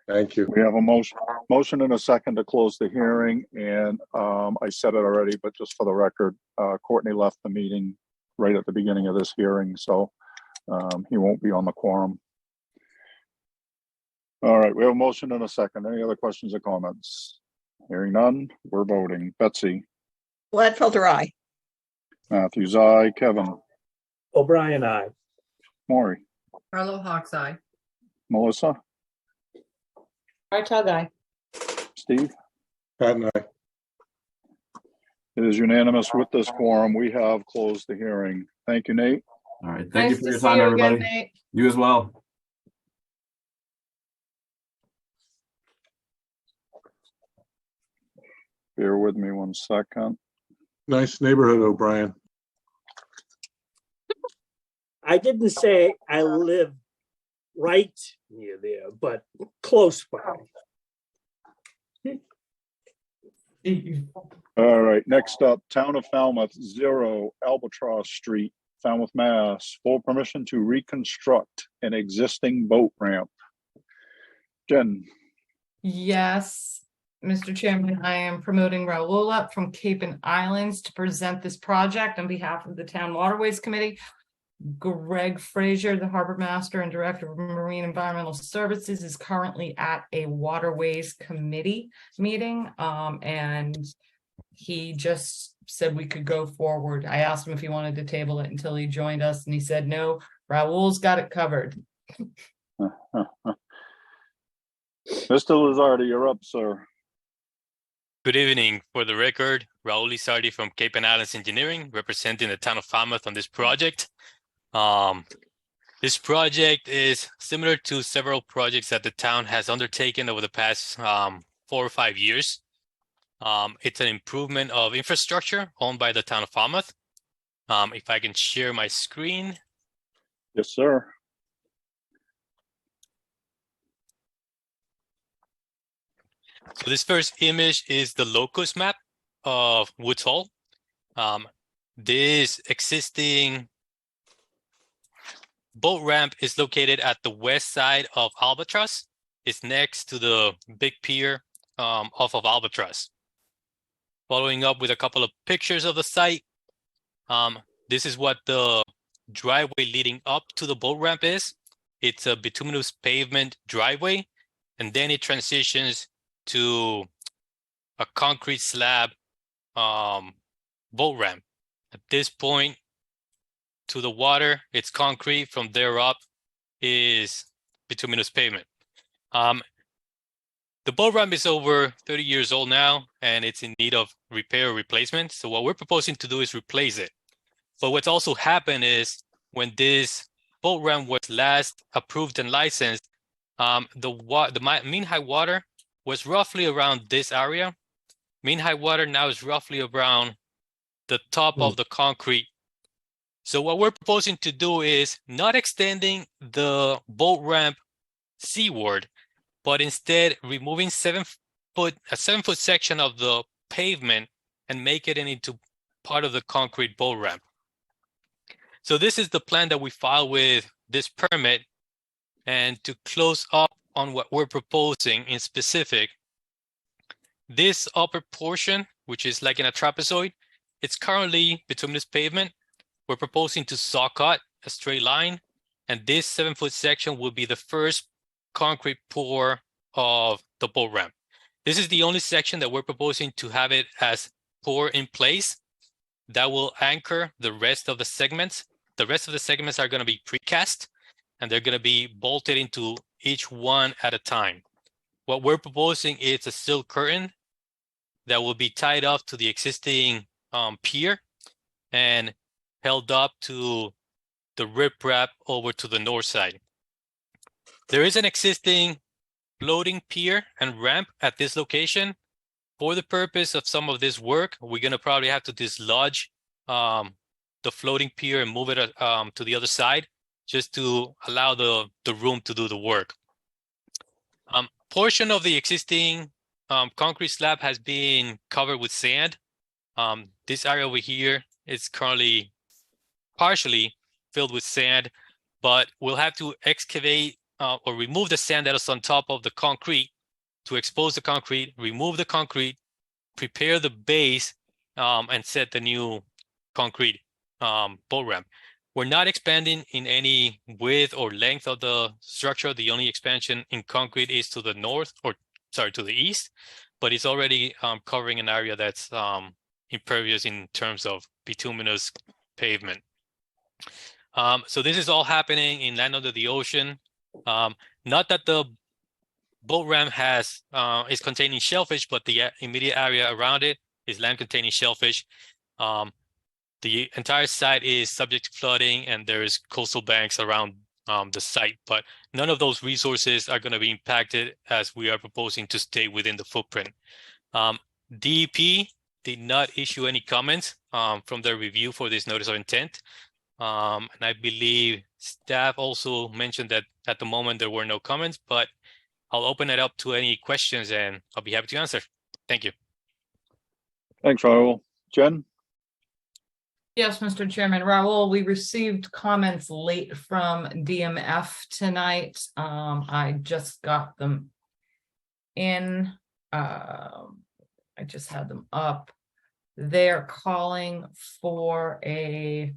Thank you. We have a motion and a second to close the hearing, and I said it already, but just for the record, Courtney left the meeting right at the beginning of this hearing, so he won't be on the quorum. All right, we have a motion and a second. Any other questions or comments? Hearing none, we're voting. Betsy. Gladfelter, aye. Matthews, aye. Kevin. O'Brien, aye. Maury. Carlo Hawk's eye. Melissa. Tug eye. Steve. Patton, aye. It is unanimous with this quorum. We have closed the hearing. Thank you, Nate. All right. Thank you Nice for to your see time, you everybody. again, Nate. You as well. Bear with me 1 second. Nice neighborhood, O'Brien. I didn't say I live right near there, but close by. All right, next up, Town of Falmouth, 0 Albatross Street, Falmouth, Mass. Full permission to reconstruct an existing boat ramp. Jen, Yes, Mr. Chairman, I am promoting Raul up from Cape and Islands to present this project on behalf of the Town Waterways Committee. Greg Frazier, the Harbor Master and Director of Marine Environmental Services, is currently at a Waterways Committee meeting, and he just said we could go forward. I asked him if he wanted to table it until he joined us, and he said, no, Raul's got it covered. Mr. Lizardi, you're up, sir. Good evening. For the record, Raul Lizardi from Cape and Islands Engineering, representing the town of Falmouth on this project. This project is similar to several projects that the town has undertaken over the past 4 or 5 years. It's an improvement of infrastructure owned by the town of Falmouth. If I can share my screen. Yes, sir. So this first image is the locus map of Woods Hole. This existing boat ramp is located at the west side of Albatross. It's next to the big pier off of Albatross. Following up with a couple of pictures of the site, this is what the driveway leading up to the boat ramp is. It's a bituminous pavement driveway, and then it transitions to a concrete slab boat ramp. At this point, to the water, it's concrete. From there up is bituminous pavement. The boat ramp is over 30 years old now, and it's in need of repair or replacement. So what we're proposing to do is replace it. But what's also happened is when this boat ramp was last approved and licensed, the mean high water was roughly around this area. Mean high water now is roughly around the top of the concrete. So what we're proposing to do is not extending the boat ramp seaward, but instead removing a 7-foot section of the pavement and make it into part of the concrete boat ramp. So this is the plan that we filed with this permit. And to close up on what we're proposing in specific, this upper portion, which is like in a trapezoid, it's currently bituminous pavement. We're proposing to saw cut a straight line, and this 7-foot section will be the first concrete pour of the boat ramp. This is the only section that we're proposing to have it as pour in place. That will anchor the rest of the segments. The rest of the segments are going to be precast, and they're going to be bolted into each one at a time. What we're proposing is a silk curtain that will be tied up to the existing pier and held up to the riprap over to the north side. There is an existing floating pier and ramp at this location. For the purpose of some of this work, we're going to probably have to dislodge the floating pier and move it to the other side just to allow the room to do the work. Portion of the existing concrete slab has been covered with sand. This area over here is currently partially filled with sand, but we'll have to excavate or remove the sand that is on top of the concrete to expose the concrete, remove the concrete, prepare the base, and set the new concrete boat ramp. We're not expanding in any width or length of the structure. The only expansion in concrete is to the north, or sorry, to the east, but it's already covering an area that's impervious in terms of bituminous pavement. So this is all happening in land under the ocean. Not that the boat ramp is containing shellfish, but the immediate area around it is land containing shellfish. The entire site is subject to flooding, and there's coastal banks around the site, but none of those resources are going to be impacted as we are proposing to stay within the footprint. DEP did not issue any comments from their review for this notice of intent. And I believe staff also mentioned that at the moment there were no comments, but I'll open it up to any questions and I'll be happy to answer. Thank you. Thanks, Raul. Jen? Yes, Mr. Chairman. Raul, we received comments late from DMF tonight. I just got them in. I just had them up. They're calling for a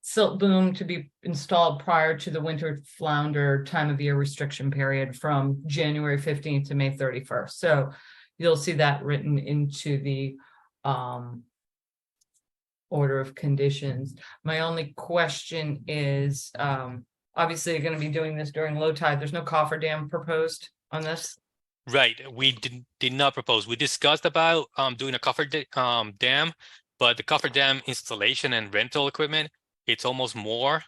silt boom to be installed prior to the winter flounder time of year restriction period from January 15th to May 31st. So you'll see that written into the order of conditions. My only question is, obviously you're going to be doing this during low tide. There's no cofferdam proposed on this. Right, we did not propose. We discussed about doing a cofferdam, but the cofferdam installation and rental equipment, it's almost more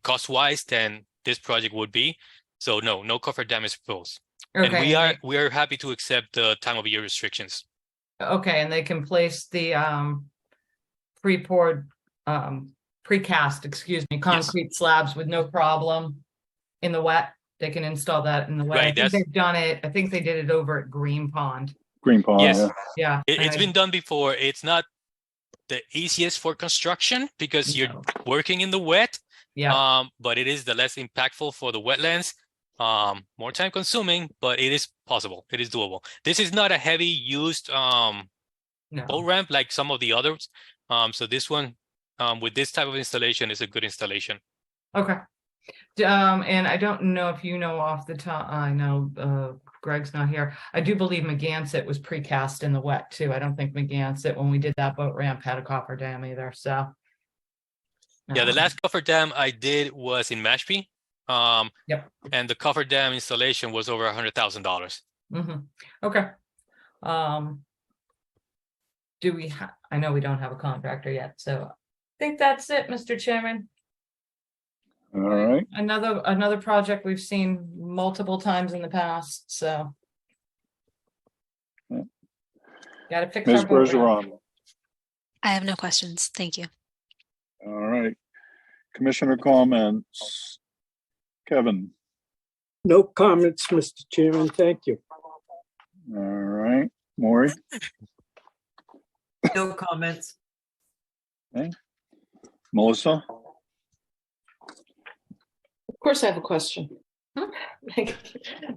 cost-wise than this project would be. So no cofferdam is proposed. Okay. And we are happy to accept the time of year restrictions. Okay, and they can place the pre-poured, precast, excuse me, concrete slabs with no problem in the wet. They can install that in the wet. Right, I think they've done it. I think they did it over at Green Pond. Green Pond, Yes. Yeah. It's been done before. It's not the easiest for construction because you're working in the wet. Yeah. But it is the less impactful for the wetlands. More time consuming, but it is possible. It is doable. This is not a heavy used boat ramp like some of the others. So this one, with this type of installation, is a good installation. Okay. And I don't know if you know off the top, I know Greg's not here. I do believe McGansett was precast in the wet too. I don't think McGansett, when we did that boat ramp, had a cofferdam either. So yeah, the last cofferdam I did was in Mashpee. Yep. And the cofferdam installation was over $100,000. Mm-hmm. Okay. Do we have? I know we don't have a contractor yet, so I think that's it, Mr. Chairman. All right. Another project we've seen multiple times in the past, so got to fix Ms. our boat ramp. Bergeron. I have no questions. Thank you. All right. Commissioner comments. Kevin. No comments, Mr. Chairman. Thank you. All right. Maury. No comments. Okay. Melissa. Of course, I have a question.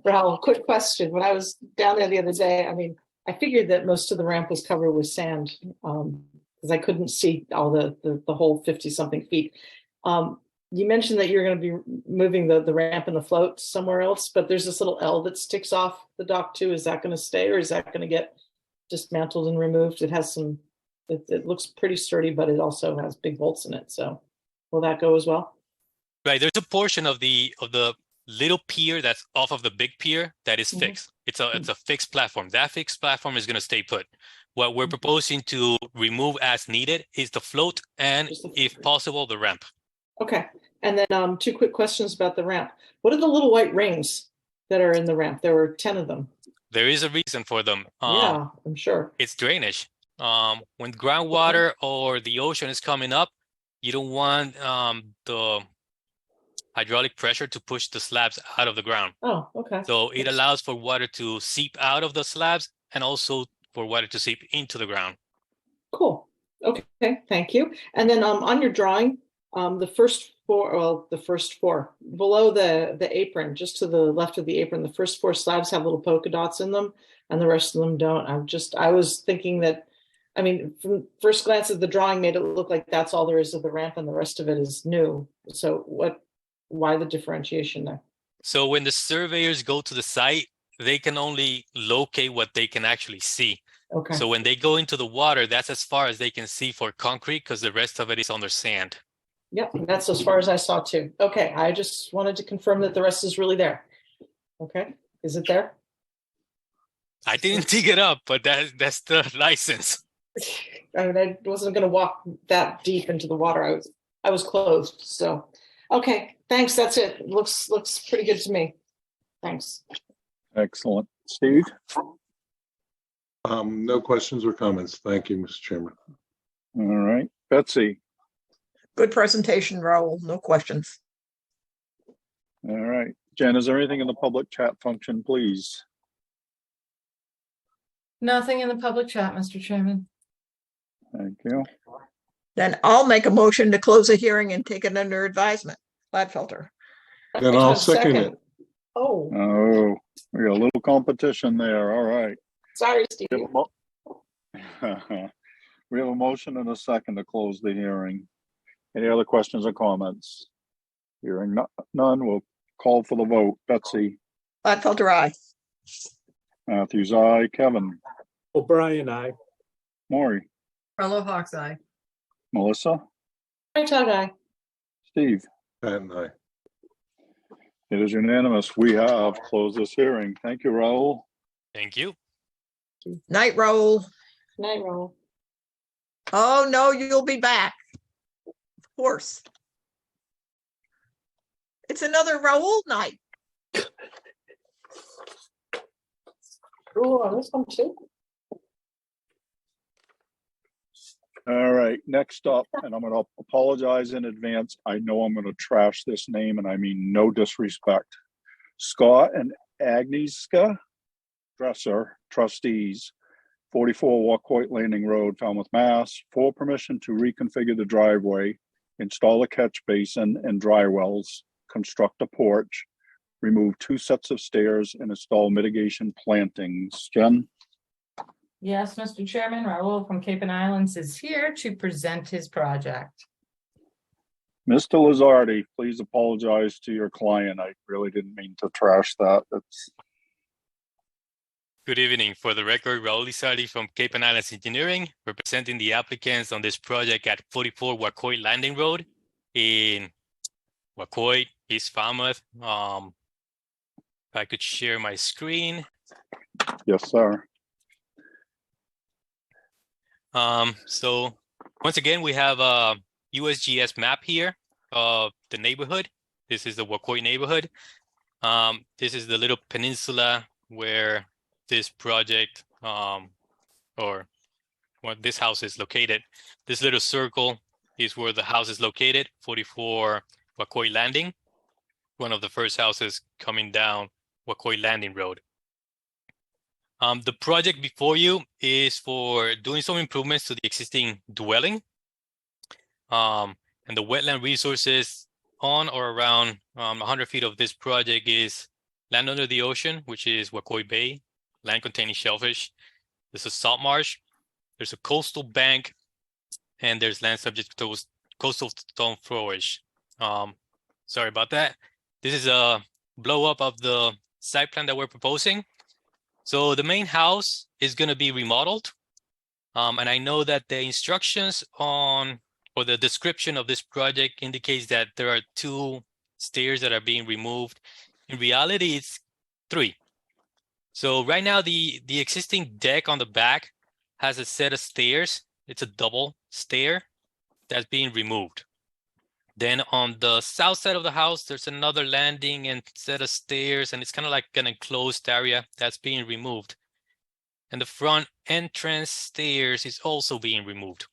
Raul, quick question. When I was down there the other day, I mean, I figured that most of the ramp was covered with sand because I couldn't see all the whole 50-something feet. You mentioned that you're going to be moving the ramp and the float somewhere else, but there's this little L that sticks off the dock too. Is that going to stay, or is that going to get dismantled and removed? It has some. It looks pretty sturdy, but it also has big bolts in it. So, will that go as well? Right, there's a portion of the little pier that's off of the big pier that is fixed. It's a fixed platform. That fixed platform is going to stay put. What we're proposing to remove as needed is the float and, if possible, the ramp. Okay, and then 2 quick questions about the ramp. What are the little white rings that are in the ramp? There were 10 of them. There is a reason for them. Yeah, I'm sure. It's drainage. When groundwater or the ocean is coming up, you don't want the hydraulic pressure to push the slabs out of the ground. Oh, okay. So it allows for water to seep out of the slabs and also for water to seep into the ground. Cool. Okay, thank you. And then on your drawing, the first four below the apron, just to the left of the apron, the first 4 slabs have little polka dots in them and the rest of them don't. I was thinking that, I mean, from first glance at the drawing made it look like that's all there is of the ramp and the rest of it is new. So why the differentiation there? So when the surveyors go to the site, they can only locate what they can actually see. Okay. So when they go into the water, that's as far as they can see for concrete because the rest of it is under sand. Yep, that's as far as I saw too. Okay, I just wanted to confirm that the rest is really there. Okay, is it there? I didn't dig it up, but that's the license. I mean, I wasn't going to walk that deep into the water. I was clothed. So, okay, thanks. That's it. Looks pretty good to me. Thanks. Excellent. Steve? No questions or comments. Thank you, Mr. Chairman. All right, Betsy. Good presentation, Raul. No questions. All right, Jen, is there anything in the public chat function, please? Nothing in the public chat, Mr. Chairman. Thank you. Then I'll make a motion to close the hearing and take it under advisement. Gladfelter. Then I'll second it. Oh, Oh, we got a little competition there. All right. sorry, Steve. We have a motion and a second to close the hearing. Any other questions or comments? Hearing none, we'll call for the vote. Betsy. Gladfelter, aye. Matthews, aye. Kevin. O'Brien, aye. Maury. Frollo Hawk's Eye. Melissa. Guy. Steve. Pat and I. It is unanimous. We have closed this hearing. Thank you, Raul. Thank you. Night, Raul. Night, Raul. Oh, no, you'll be back. Of course. It's another Raul night. Ooh, on this one too. All right, next up, and I'm going to apologize in advance. I know I'm going to trash this name, and I mean no disrespect. Scott and Agnieszka Dresser, trustees, 44 Wacoit Landing Road, Falmouth, Mass, for permission to reconfigure the driveway, install a catch basin and dry wells, construct a porch, remove 2 sets of stairs, and install mitigation plantings. Jen? Yes, Mr. Chairman, Raul from Cape and Islands is here to present his project. Mr. Lizardi, please apologize to your client. I really didn't mean to trash that. Good evening. For the record, Raul Lizardi from Cape and Islands Engineering, representing the applicants on this project at 44 Wacoit Landing Road in Wacoit, East Falmouth. If I could share my screen. Yes, sir. So once again, we have a USGS map here of the neighborhood. This is the Wacoit neighborhood. This is the little peninsula where this project or what this house is located. This little circle is where the house is located, 44 Wacoit Landing, one of the first houses coming down Wacoit Landing Road. The project before you is for doing some improvements to the existing dwelling. And the wetland resources on or around 100 feet of this project is land under the ocean, which is Wacoit Bay, land containing shellfish. There's a salt marsh, there's a coastal bank, and there's land subject to coastal stone throwage. Sorry about that. This is a blow up of the site plan that we're proposing. So the main house is going to be remodeled. And I know that the instructions on, or the description of this project indicates that there are 2 stairs that are being removed. In reality, it's 3. So right now, the existing deck on the back has a set of stairs. It's a double stair that's being removed. Then on the south side of the house, there's another landing and set of stairs, and it's kind of like an enclosed area that's being removed. And the front entrance stairs is also being removed.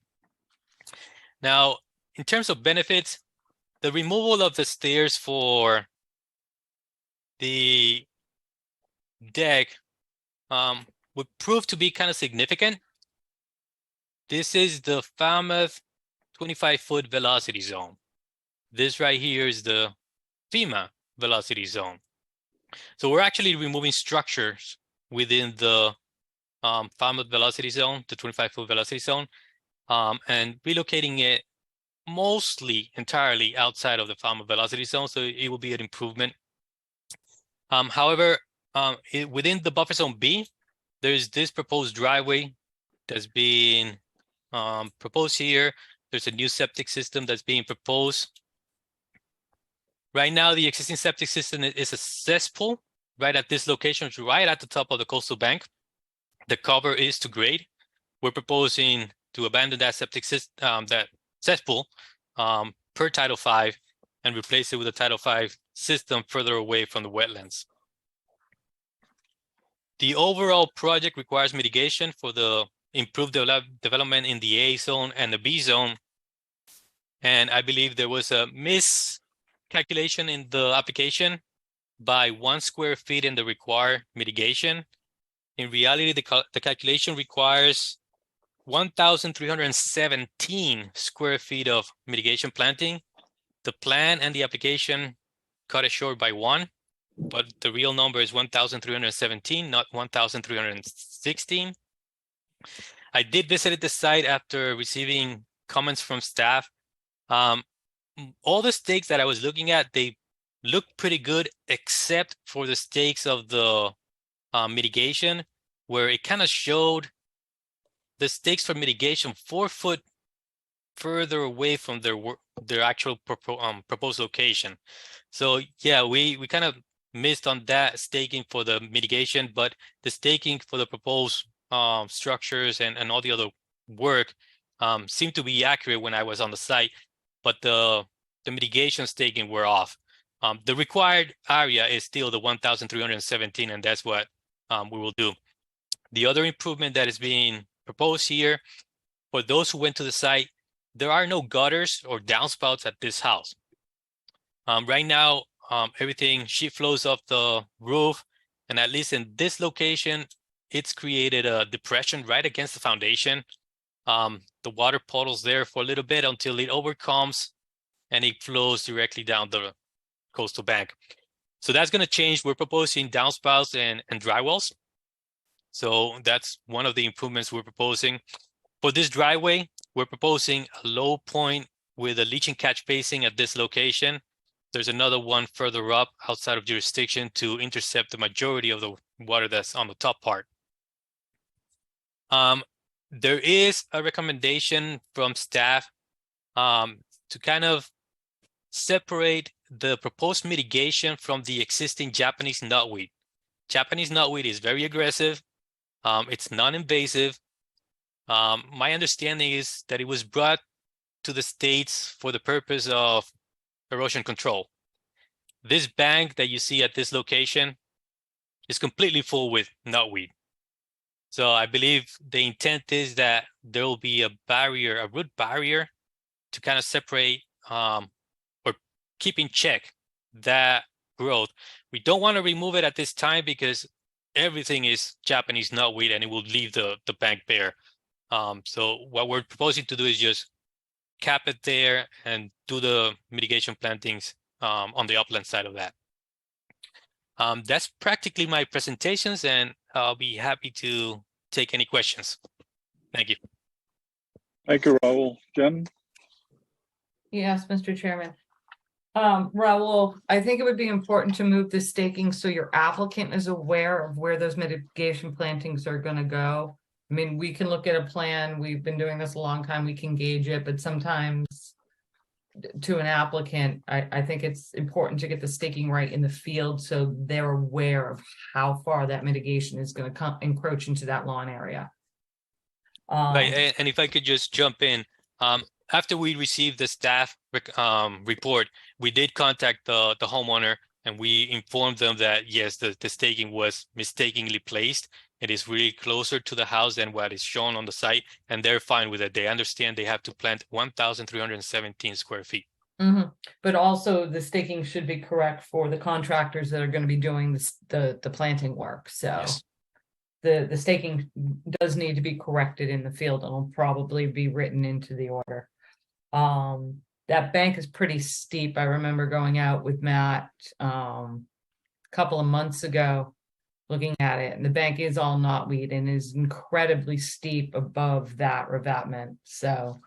Now, in terms of benefits, the removal of the stairs for the deck would prove to be kind of significant. This is the Falmouth 25-foot velocity zone. This right here is the FEMA velocity zone. So we're actually removing structures within the Falmouth velocity zone, the 25-foot velocity zone, and relocating it mostly entirely outside of the Falmouth velocity zone. So it will be an improvement. However, within the buffer zone B, there's this proposed driveway that's being proposed here. There's a new septic system that's being proposed. Right now, the existing septic system is a cesspool right at this location, which is right at the top of the coastal bank. The cover is to grade. We're proposing to abandon that septic system, that cesspool, per Title V, and replace it with a Title V system further away from the wetlands. The overall project requires mitigation for the improved development in the A zone and the B zone. And I believe there was a miscalculation in the application by 1 square feet in the required mitigation. In reality, the calculation requires 1,317 square feet of mitigation planting. The plan and the application cut it short by 1, but the real number is 1,317, not 1,316. I did visit the site after receiving comments from staff. All the stakes that I was looking at, they looked pretty good, except for the stakes of the mitigation, where it kind of showed the stakes for mitigation 4 foot further away from their actual proposed location. So yeah, we kind of missed on that staking for the mitigation, but the staking for the proposed structures and all the other work seemed to be accurate when I was on the site, but the mitigation staking were off. The required area is still the 1,317, and that's what we will do. The other improvement that is being proposed here, for those who went to the site, there are no gutters or downspouts at this house. Right now, everything sheet flows off the roof, and at least in this location, it's created a depression right against the foundation. The water puddles there for a little bit until it overcomes and it flows directly down the coastal bank. So that's going to change. We're proposing downspouts and dry wells. So that's one of the improvements we're proposing. For this driveway, we're proposing a low point with a leaching catch basin at this location. There's another one further up outside of jurisdiction to intercept the majority of the water that's on the top part. There is a recommendation from staff to kind of separate the proposed mitigation from the existing Japanese knotweed. Japanese knotweed is very aggressive. It's non-invasive. My understanding is that it was brought to the States for the purpose of erosion control. This bank that you see at this location is completely full with knotweed. So I believe the intent is that there will be a barrier, a root barrier, to kind of separate or keep in check that growth. We don't want to remove it at this time because everything is Japanese knotweed and it will leave the bank bare. So what we're proposing to do is just cap it there and do the mitigation plantings on the upland side of that. That's practically my presentations, and I'll be happy to take any questions. Thank you. Thank you, Raul. Jen? Yes, Mr. Chairman. Raul, I think it would be important to move the staking so your applicant is aware of where those mitigation plantings are going to go. I mean, we can look at a plan. We've been doing this a long time. We can gauge it, but sometimes to an applicant, I think it's important to get the staking right in the field so they're aware of how far that mitigation is going to encroach into that lawn area. Right, and if I could just jump in, after we received the staff report, we did contact the homeowner and we informed them that yes, the staking was mistakenly placed. It is really closer to the house than what is shown on the site, and they're fine with it. They understand they have to plant 1,317 square feet. Mm-hmm. But also the staking should be correct for the contractors that are going to be doing the planting work. So yes. The staking does need to be corrected in the field and will probably be written into the order. That bank is pretty steep. I remember going out with Matt a couple of months ago looking at it, and the bank is all knotweed and is incredibly steep above that revetment. So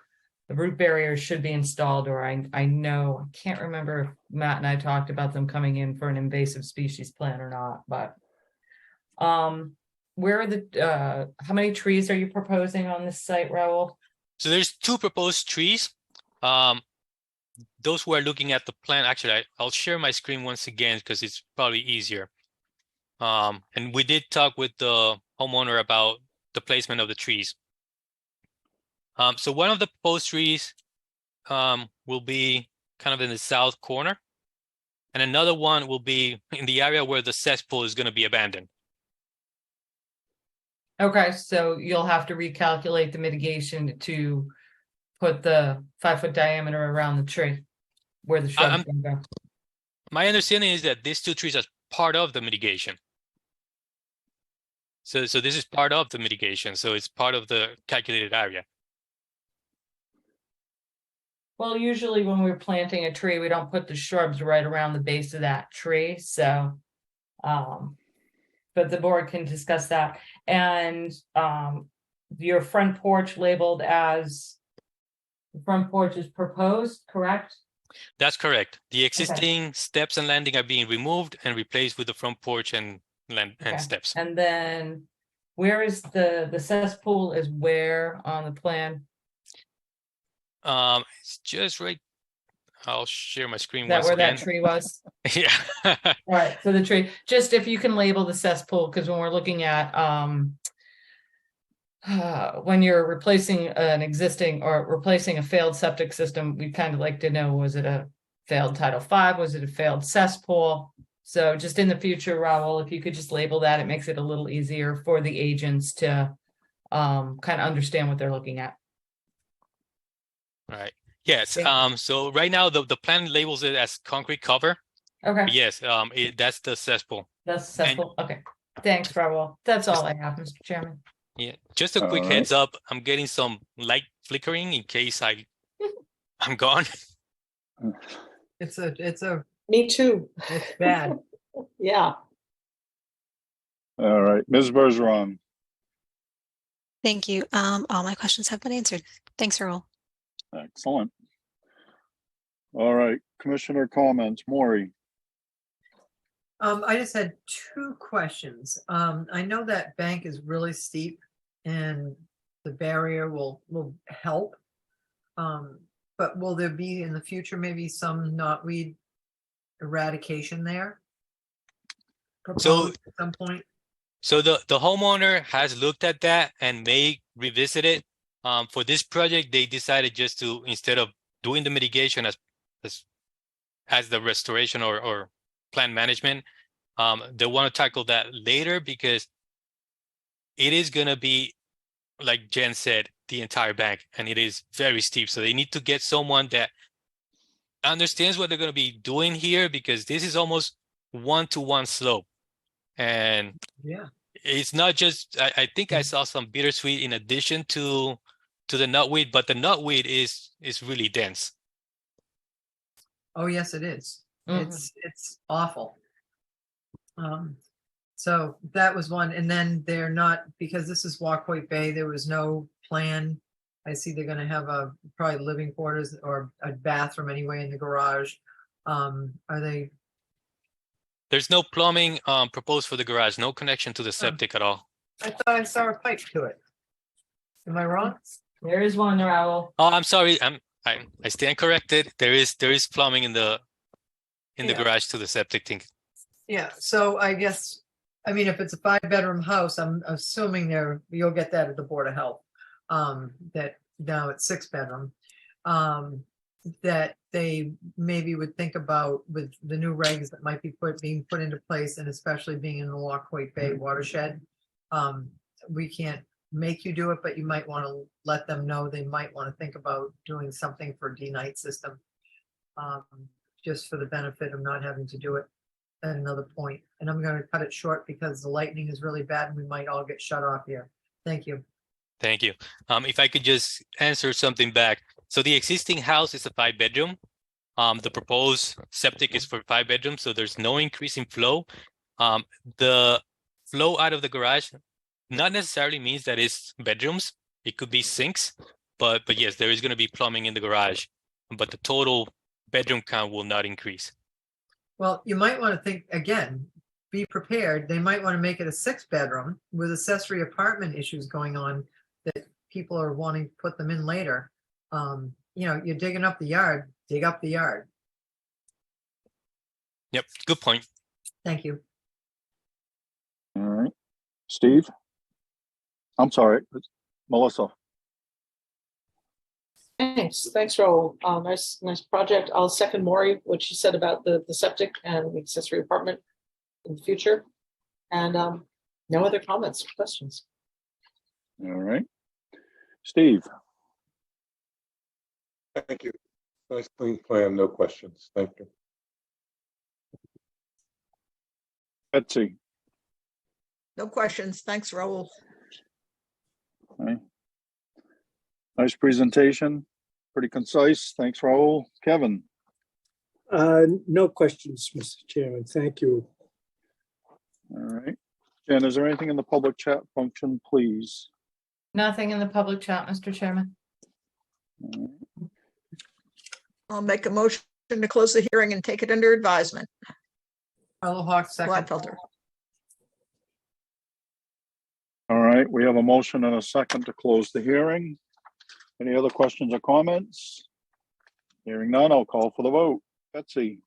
the root barriers should be installed, or I know, I can't remember if Matt and I talked about them coming in for an invasive species plan or not, but where are the, how many trees are you proposing on this site, Raul? So there's 2 proposed trees. Those who are looking at the plan, actually, I'll share my screen once again because it's probably easier. And we did talk with the homeowner about the placement of the trees. So one of the proposed trees will be kind of in the south corner, and another one will be in the area where the cesspool is going to be abandoned. Okay, so you'll have to recalculate the mitigation to put the 5-foot diameter around the tree where the shrub's gonna go. My understanding is that these two trees are part of the mitigation. So this is part of the mitigation. So it's part of the calculated area. Well, usually when we're planting a tree, we don't put the shrubs right around the base of that tree, so. But the board can discuss that. And your front porch labeled as the front porch is proposed, correct? That's correct. The existing steps and landing are being removed and replaced with the front porch and Okay. steps. And then where is the cesspool is where on the plan? It's just right. I'll share my screen Is that once where again. that tree was? Yeah. All right, so the tree, just if you can label the cesspool, because when we're looking at when you're replacing an existing or replacing a failed septic system, we kind of like to know, was it a failed Title V? Was it a failed cesspool? So just in the future, Raul, if you could just label that, it makes it a little easier for the agents to kind of understand what they're looking at. All right. Yes. Thank So right now the plan labels it as concrete cover. Okay. Yes. That's the cesspool. That's cesspool. Okay. Thanks, Raul. That's all I have, Mr. Chairman. Yeah. Just a quick All right. heads up. I'm getting some light flickering in case I'm gone. It's a, Me too. it's bad. Yeah. All right, Ms. Bergeron. Thank you. All my questions have been answered. Thanks, Raul. Excellent. All right, commissioner comments, Maury. I just had two questions. I know that bank is really steep and the barrier will help. But will there be in the future maybe some knotweed eradication there? Proposed at some point? So the homeowner has looked at that and may revisit it. For this project, they decided just to, instead of doing the mitigation as the restoration or plant management, they want to tackle that later because it is going to be, like Jen said, the entire bank, and it is very steep. So they need to get someone that understands what they're going to be doing here because this is almost one-to-one slope. And yeah, it's not just, I think I saw some bittersweet in addition to the knotweed, but the knotweed is really dense. Oh, yes, it is. It's awful. So that was one. And then they're not, because this is Walkway Bay, there was no plan. I see they're going to have probably living quarters or a bathroom anyway in the garage. Are they? There's no plumbing proposed for the garage, no connection to the septic at all. I thought I saw a pipe to it. Am I wrong? There is one, Raul. Oh, I'm sorry. I stand corrected. There is plumbing in the garage to the septic tank. Yeah. So I guess, I mean, if it's a 5-bedroom house, I'm assuming you'll get that at the Board of Health. That now it's 6-bedroom. That they maybe would think about with the new regs that might be being put into place, and especially being in the Walkway Bay watershed. We can't make you do it, but you might want to let them know they might want to think about doing something for D-night system, just for the benefit of not having to do it at another point. And I'm going to cut it short because the lightning is really bad and we might all get shut off here. Thank you. Thank you. If I could just answer something back. So the existing house is a 5-bedroom. The proposed septic is for 5 bedrooms, so there's no increase in flow. The flow out of the garage not necessarily means that it's bedrooms. It could be sinks, but yes, there is going to be plumbing in the garage, but the total bedroom count will not increase. Well, you might want to think again, be prepared. They might want to make it a 6-bedroom with accessory apartment issues going on that people are wanting to put them in later. You're digging up the yard, dig up the yard. Yep, good point. Thank you. All right, Steve. I'm sorry, Melissa. Thanks, Raul. Nice project. I'll second Maury, what she said about the septic and the accessory apartment in the future. And no other comments or questions. All right. Steve, Thank you. Nice clean plan, no questions. Thank you. Betsy, No questions. Thanks, Raul. okay. Nice presentation, pretty concise. Thanks, Raul. Kevin, No questions, Mr. Chairman. Thank you. all right. Jen, is there anything in the public chat function, please? Nothing in the public chat, Mr. Chairman. All right. I'll make a motion to close the hearing and take it under advisement. Carlo Hawk, second. Gladfelter. All right, we have a motion and a second to close the hearing. Any other questions or comments? Hearing none, I'll call for the vote. Betsy,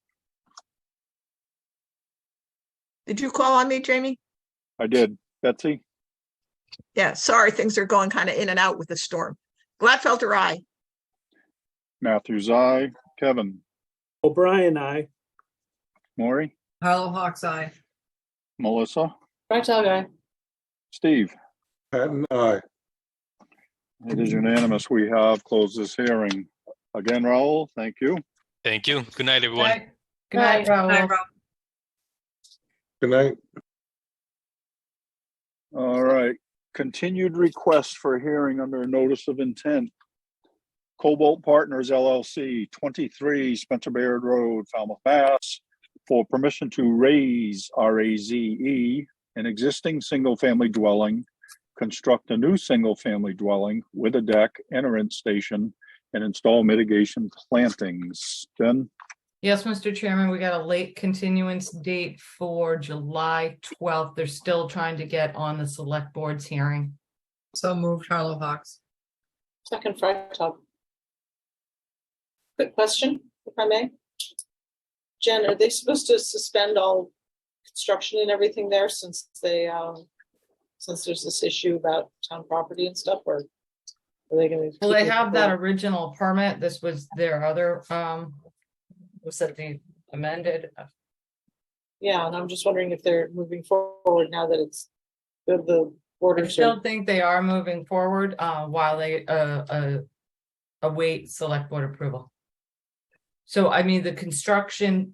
Did you call on me, Jamie? I did. Betsy, Yeah, sorry, things are going kind of in and out with the storm. Gladfelter, aye. Matthews, aye. Kevin, O'Brien, aye. Maury, Carlo Hawk's eye. Melissa, Right, guy. Steve. Patton, aye. It is unanimous. We have closed this hearing. Again, Raul, thank you. Thank you. Good night, everyone. Good night, Good night, Raul. Raul. Good night. All right, continued request for hearing under a notice of intent. Cobalt Partners LLC, 23 Spencer Baird Road, Falmouth, Mass, for permission to raise, RAZE, an existing single-family dwelling, construct a new single-family dwelling with a deck and a rent station, and install mitigation plantings. Jen? Yes, Mr. Chairman, we got a late continuance date for July 12th. They're still trying to get on the select board's hearing. So moved, Carlo Hawks. Second, Fractalk. Quick question, if I may. Jen, are they supposed to suspend all construction and everything there since they, since there's this issue about town property and stuff, or are they gonna? Well, they keep it have that going? original permit. This was their other, was that the amended? Yeah, and I'm just wondering if they're moving forward now that it's, the I orders still are. think they are moving forward, while they, await select board approval. So I mean, the construction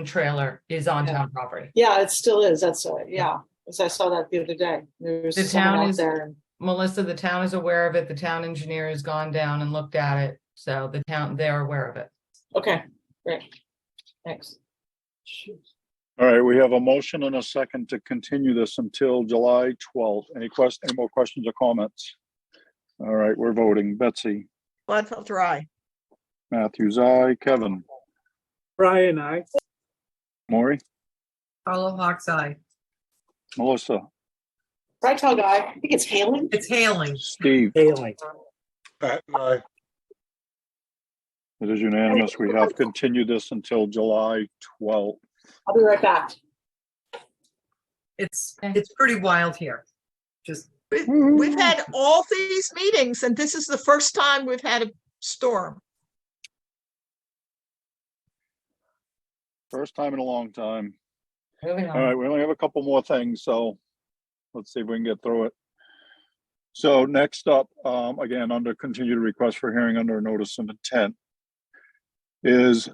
trailer is on Yeah. town property. Yeah, it still is, that's, yeah, as I saw that the other day, there was The someone town out is- there. And Melissa, the town is aware of it. The town engineer has gone down and looked at it. So the town, they're aware of it. Okay, great, thanks. All right, we have a motion and a second to continue this until July 12th. Any more questions or comments? All right, we're voting. Betsy, Gladfelter, aye. Matthews, aye. Kevin, Brian, aye. Maury, Carlo Hawk's eye. Melissa, Right, tall guy, I think it's hailing. It's hailing. Steve. Hailing. Patton, aye. It is unanimous. We have continued this until July 12th. I'll be right back. It's pretty wild here. Just We've had all these meetings and this is the first time we've had a storm. First time in a long time. Moving All on. right, we only have a couple more things, so let's see if we can get through it. So next up, again, under continued request for hearing under a notice of intent is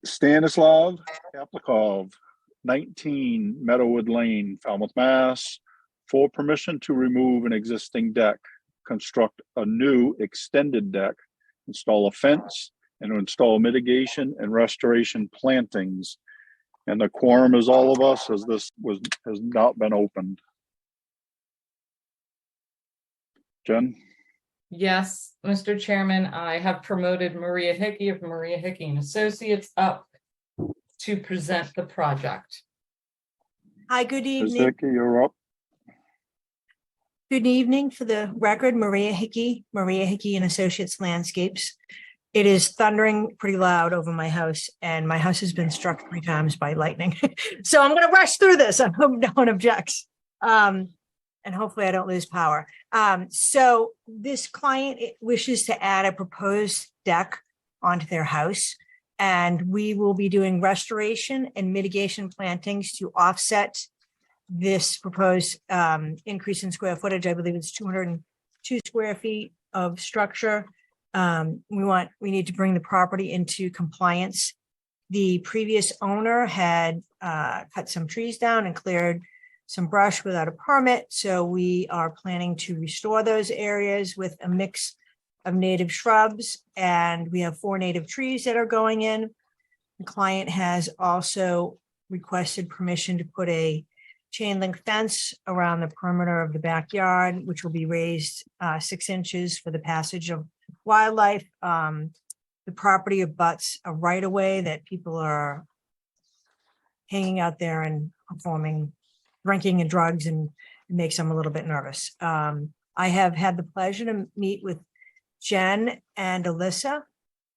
Stanislav Kaplikov, 19 Meadowwood Lane, Falmouth, Mass, for permission to remove an existing deck, construct a new extended deck, install a fence, and to install mitigation and restoration plantings. And the quorum is all of us, as this has not been opened. Jen? Yes, Mr. Chairman, I have promoted Maria Hickey of Maria Hickey and Associates up to present the project. Hi, good Ms. evening. Hickey, you're up. Good evening. For the record, Maria Hickey and Associates Landscapes. It is thundering pretty loud over my house, and my house has been struck 3 times by lightning. So I'm going to rush through this. I hope no one objects. And hopefully I don't lose power. So this client wishes to add a proposed deck onto their house, and we will be doing restoration and mitigation plantings to offset this proposed increase in square footage. I believe it's 202 square feet of structure. We need to bring the property into compliance. The previous owner had cut some trees down and cleared some brush without a permit. So we are planning to restore those areas with a mix of native shrubs, and we have 4 native trees that are going in. The client has also requested permission to put a chain link fence around the perimeter of the backyard, which will be raised 6 inches for the passage of wildlife. The property abuts a right of way that people are hanging out there and performing drinking and drugs, and it makes them a little bit nervous. I have had the pleasure to meet with Jen and Alyssa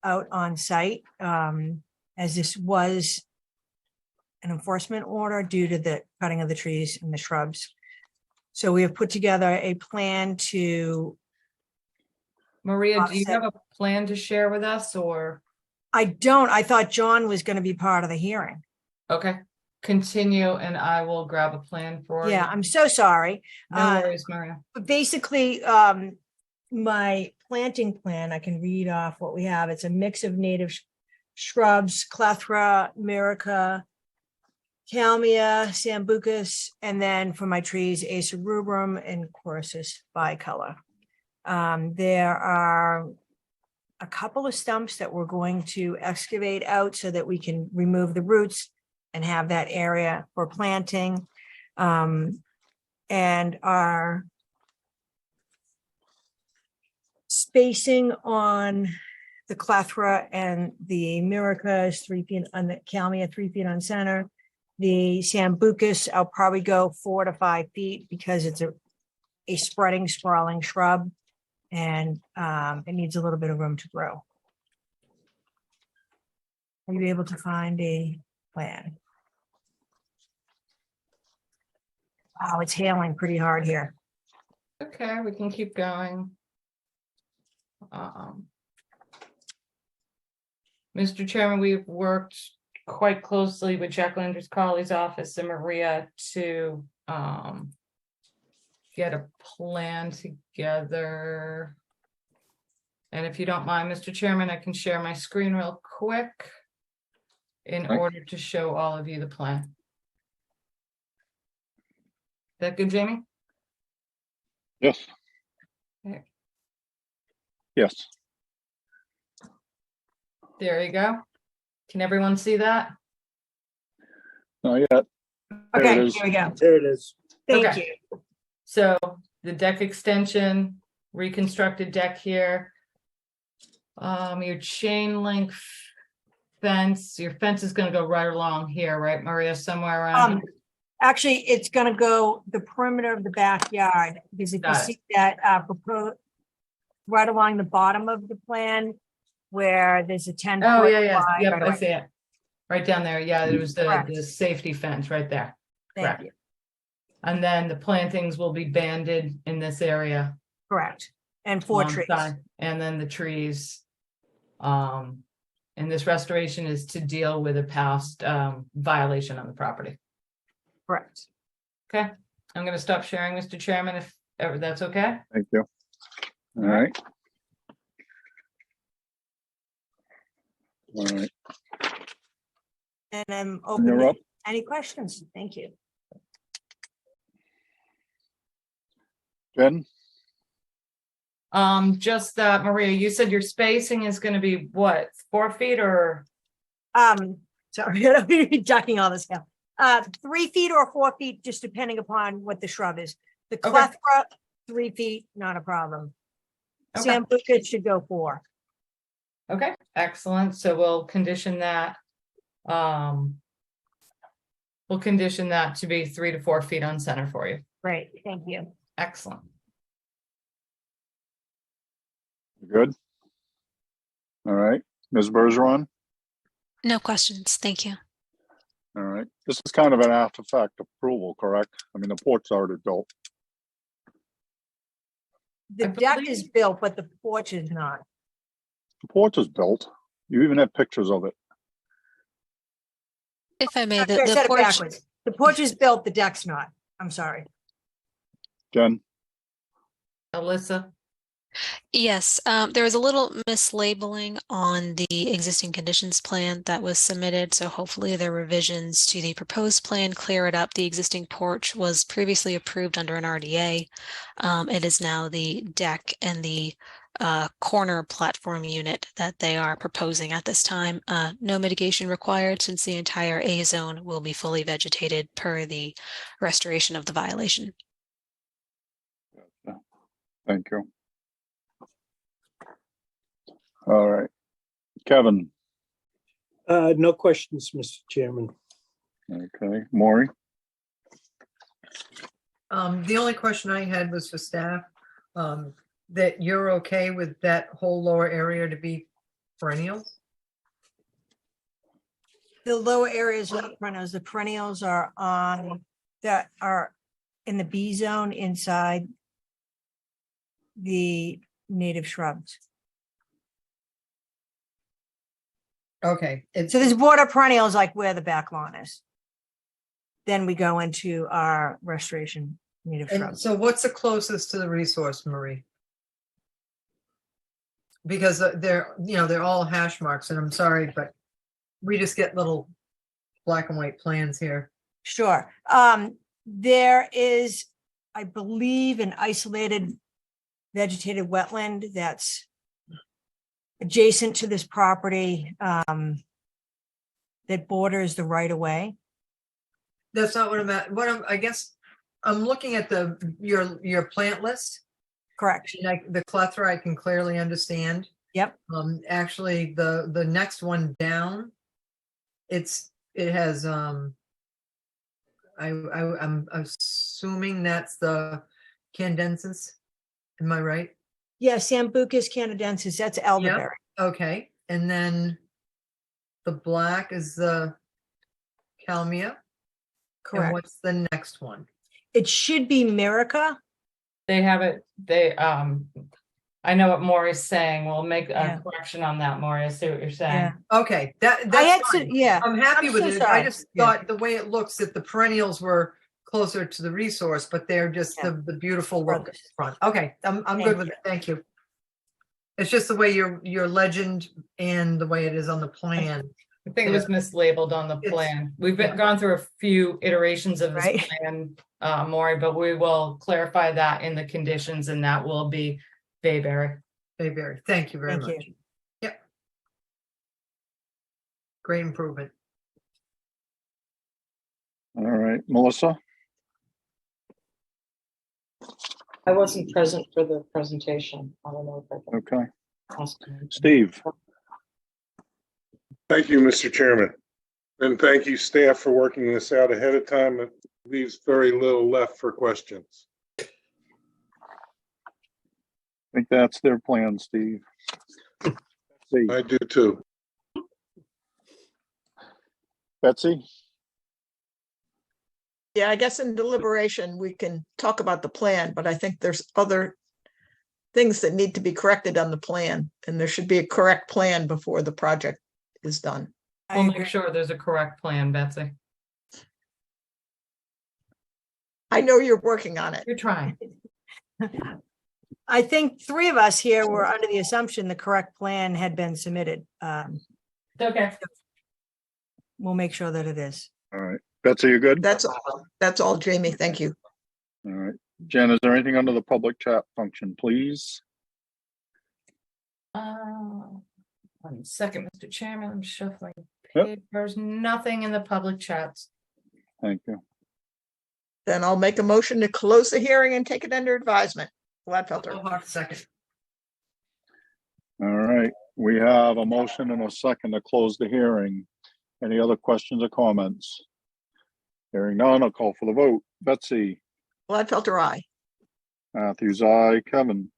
out on site, as this was an enforcement order due to the cutting of the trees and the shrubs. So we have put together a plan to. Maria, do you have a plan to share with us, or? I don't. I thought John was going to be part of the hearing. Okay, continue and I will grab a plan for you. Yeah, I'm so sorry. No worries, Maria. But basically, my planting plan, I can read off what we have. It's a mix of native shrubs, Clethra, Myrica, Kalmia, Sambucus, and then for my trees, Acer rubrum and Quercus bicolor. There are a couple of stumps that we're going to excavate out so that we can remove the roots and have that area for planting. And our spacing on the Clethra and the Myrica is 3 feet on the Kalmia, 3 feet on center. The Sambucus, I'll probably go 4 to 5 feet because it's a spreading, sprawling shrub, and it needs a little bit of room to grow. Are you able to find a plan? Wow, it's hailing pretty hard here. Okay, we can keep going. Mr. Chairman, we've worked quite closely with Jacqueline Driscolli's office and Maria to get a plan together. And if you don't mind, Mr. Chairman, I can share my screen real quick in order to show all of you the plan. Is that good, Jamie? Yes. Okay. Yes. There you go. Can everyone see that? Not yet. Okay, There it is. here we go. There it is. Thank Okay. you. So the deck extension, reconstructed deck here. Your chain link fence, your fence is going to go right along here, right, Maria, somewhere around here? Actually, it's going to go the perimeter of the backyard, because if you Got it. see that proposed right along the bottom of the plan where there's a 10. Oh, foot yeah, yeah. wide Yep, right I away. see it. Right down there. Yeah, it was the Correct. safety fence right there. Thank Correct. you. And then the plantings will be banded in this area. Correct. And 4 trees. alongside, and then the trees. And this restoration is to deal with a past violation on the property. Correct. Okay, I'm going to stop sharing, Mr. Chairman, if ever that's okay. Thank you. All right. All right. And I'm You're open up. to any questions. Thank you. Jen? Just that, Maria, you said your spacing is going to be what, 4 feet or? Sorry, I'm ducking all this now. 3 feet or 4 feet, just depending upon what the shrub is. The Okay. Clethra, 3 feet, not a problem. Okay. Sambuca should go 4. Okay, excellent. So we'll condition that. We'll condition that to be 3 to 4 feet on center for you. Great, thank you. Excellent. Good. All right. Ms. Bergeron? No questions. Thank you. All right. This is kind of an after fact approval, correct? I mean, the porch's already built. The deck is built, but the porch is not. The porch is built. You even have pictures of it. If I may, I the said it porch, backwards. The porch is built, the deck's not. I'm sorry. Jen? Alyssa, Yes, there was a little mislabeling on the existing conditions plan that was submitted, so hopefully the revisions to the proposed plan clear it up. The existing porch was previously approved under an RDA. It is now the deck and the corner platform unit that they are proposing at this time. No mitigation required since the entire A zone will be fully vegetated per the restoration of the violation. Thank you. All right. Kevin? No questions, Mr. Chairman. Okay. Maury? The only question I had was for staff, that you're okay with that whole lower area to be perennial? The lower areas are not perennials. The perennials are on, that are in the B zone inside the native shrubs. Okay. So there's border perennials like where the back lawn is. Then we go into our restoration native And shrubs. so what's the closest to the resource, Marie? Because they're all hash marks, and I'm sorry, but we just get little black and white plans here. Sure. There is, I believe, an isolated vegetated wetland that's adjacent to this property, that borders the right of way. That's not what I'm at. I guess I'm looking at your plant list. Correct. And the plethora I can clearly understand. Yep. Actually, the next one down, it has I'm assuming that's the Candensis. Am I right? Yeah, Sambucus canadensis, that's elderberry. Okay, and then the black is the Calmia. And Correct. what's the next one? It should be Mirica. they have it, I know what Maury's saying. We'll make a correction on that, Maury. I see what you're saying. Okay, that's fine. I'm happy with it. I just thought the way it looks that the perennials were closer to the resource, but they're just the beautiful look front. Okay, I'm good with it. Thank you. It's just the way your legend and the way it is on the plan. I think it was mislabeled on the plan. We've gone through a few iterations of this plan, Maury, but we will clarify that in the conditions, and that will be Bayberry. Bayberry. Thank you very much. Yep. Great improvement. All right, Melissa? I wasn't present for the presentation. I don't know if I can. Okay. Steve? Thank you, Mr. Chairman. And thank you, staff, for working this out ahead of time. It leaves very little left for questions. I think that's their plan, Steve. I do too. Betsy? Yeah, I guess in deliberation, we can talk about the plan, but I think there's other things that need to be corrected on the plan, and there should be a correct plan before the project is done. We'll make sure there's a correct plan, Betsy. I know you're working on it. You're trying. I think three of us here were under the assumption the correct plan had been submitted. Okay. We'll make sure that it is. All right. Betsy, you good? That's all, Jamie. Thank you. All right. Jen, is there anything under the public chat function, please? 1 second, Mr. Chairman. I'm shuffling Yep. papers. Nothing in the public chats. Thank you. Then I'll make a motion to close the hearing and take it under advisement. Gladfelter. Second. All right. We have a motion and a second to close the hearing. Any other questions or comments? Hearing none, I'll call for the vote. Betsy? Gladfelter, aye. Matthews, aye. Kevin?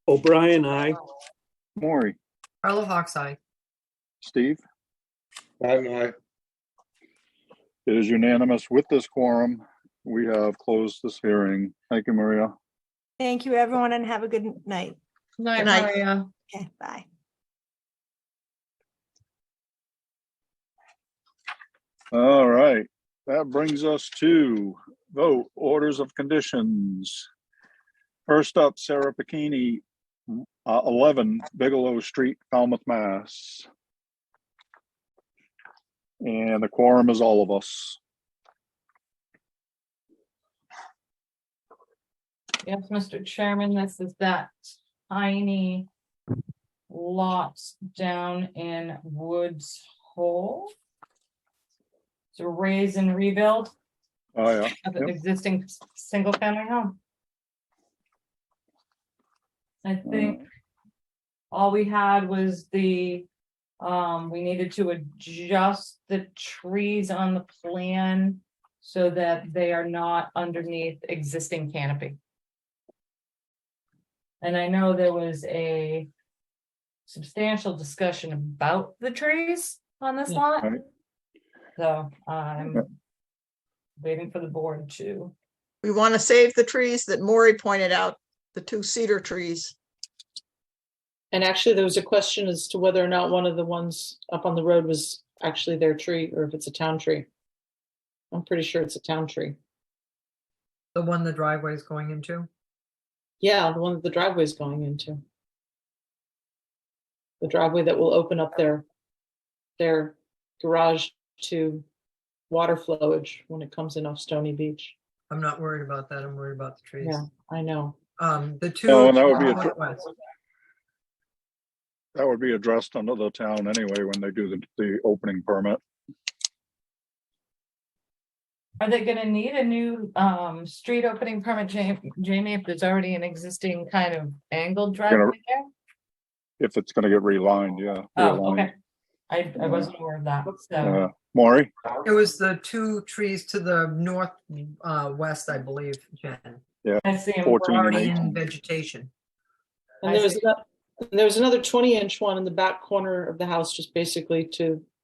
O'Brien, aye. Maury? Carlo Hawks, aye. Steve? Aye. It is unanimous with this quorum. We have closed this hearing. Thank you, Maria. Thank you, everyone, and have a good night. Night, Good night. Maria. Okay, bye. All right. That brings us to vote order orders of conditions. First up, Sarah Pacini, 11 Bigelow Street, Falmouth, Mass. And the quorum is all of us. Yes, Mr. Chairman, this is that tiny lot down in Woods Hole. It's a raise and rebuild Oh, yeah. of an Yep. existing single family home. I think all we had was we needed to adjust the trees on the plan so that they are not underneath existing canopy. And I know there was a substantial discussion about the trees on this lot. Right. So I'm waiting for the board to. We want to save the trees that Maury pointed out, the 2 cedar trees. And actually, there was a question as to whether or not one of the ones up on the road was actually their tree or if it's a town tree. I'm pretty sure it's a town tree. The one the driveway is going into? Yeah, the one that the driveway is going into. The driveway that will open up their garage to water flowage when it comes in off Stony Beach. I'm not worried about that. I'm worried about the trees. Yeah, I know. The 2. Oh, and that would be northwest. that would be addressed under the town anyway when they do the opening permit. Are they gonna need a new street opening permit, Jamie, if there's already an existing kind of angled driveway there? If it's gonna get relined, yeah. Oh, realigned. okay. I wasn't aware of that, so. Yeah. Maury? It was the 2 trees to the north west, I believe, Jen. Yeah. I see 'em. 14 and Already 18. in vegetation. And there was another 20-inch one in the back corner of the house, just basically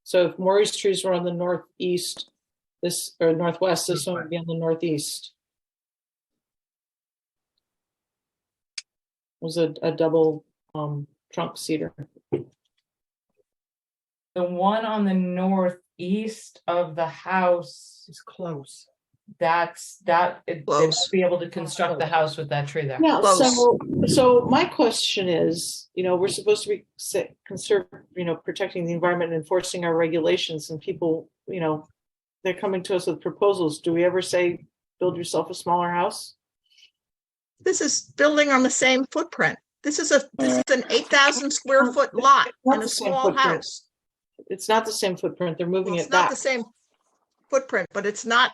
so if Maury's trees were on the northeast, or northwest, this one would be on the northeast. It was a double trunk cedar. The one on the northeast of the house, It's close. they'll be able to construct the house with that tree there. Yeah, Close. so my question is, we're supposed to be protecting the environment and enforcing our regulations, and people, they're coming to us with proposals. Do we ever say, build yourself a smaller house? This is building on the same footprint. This is an 8,000 square foot lot Not in the a same small footprint. house. It's not the same footprint. They're moving Well, it it's not back. the same footprint, but it's not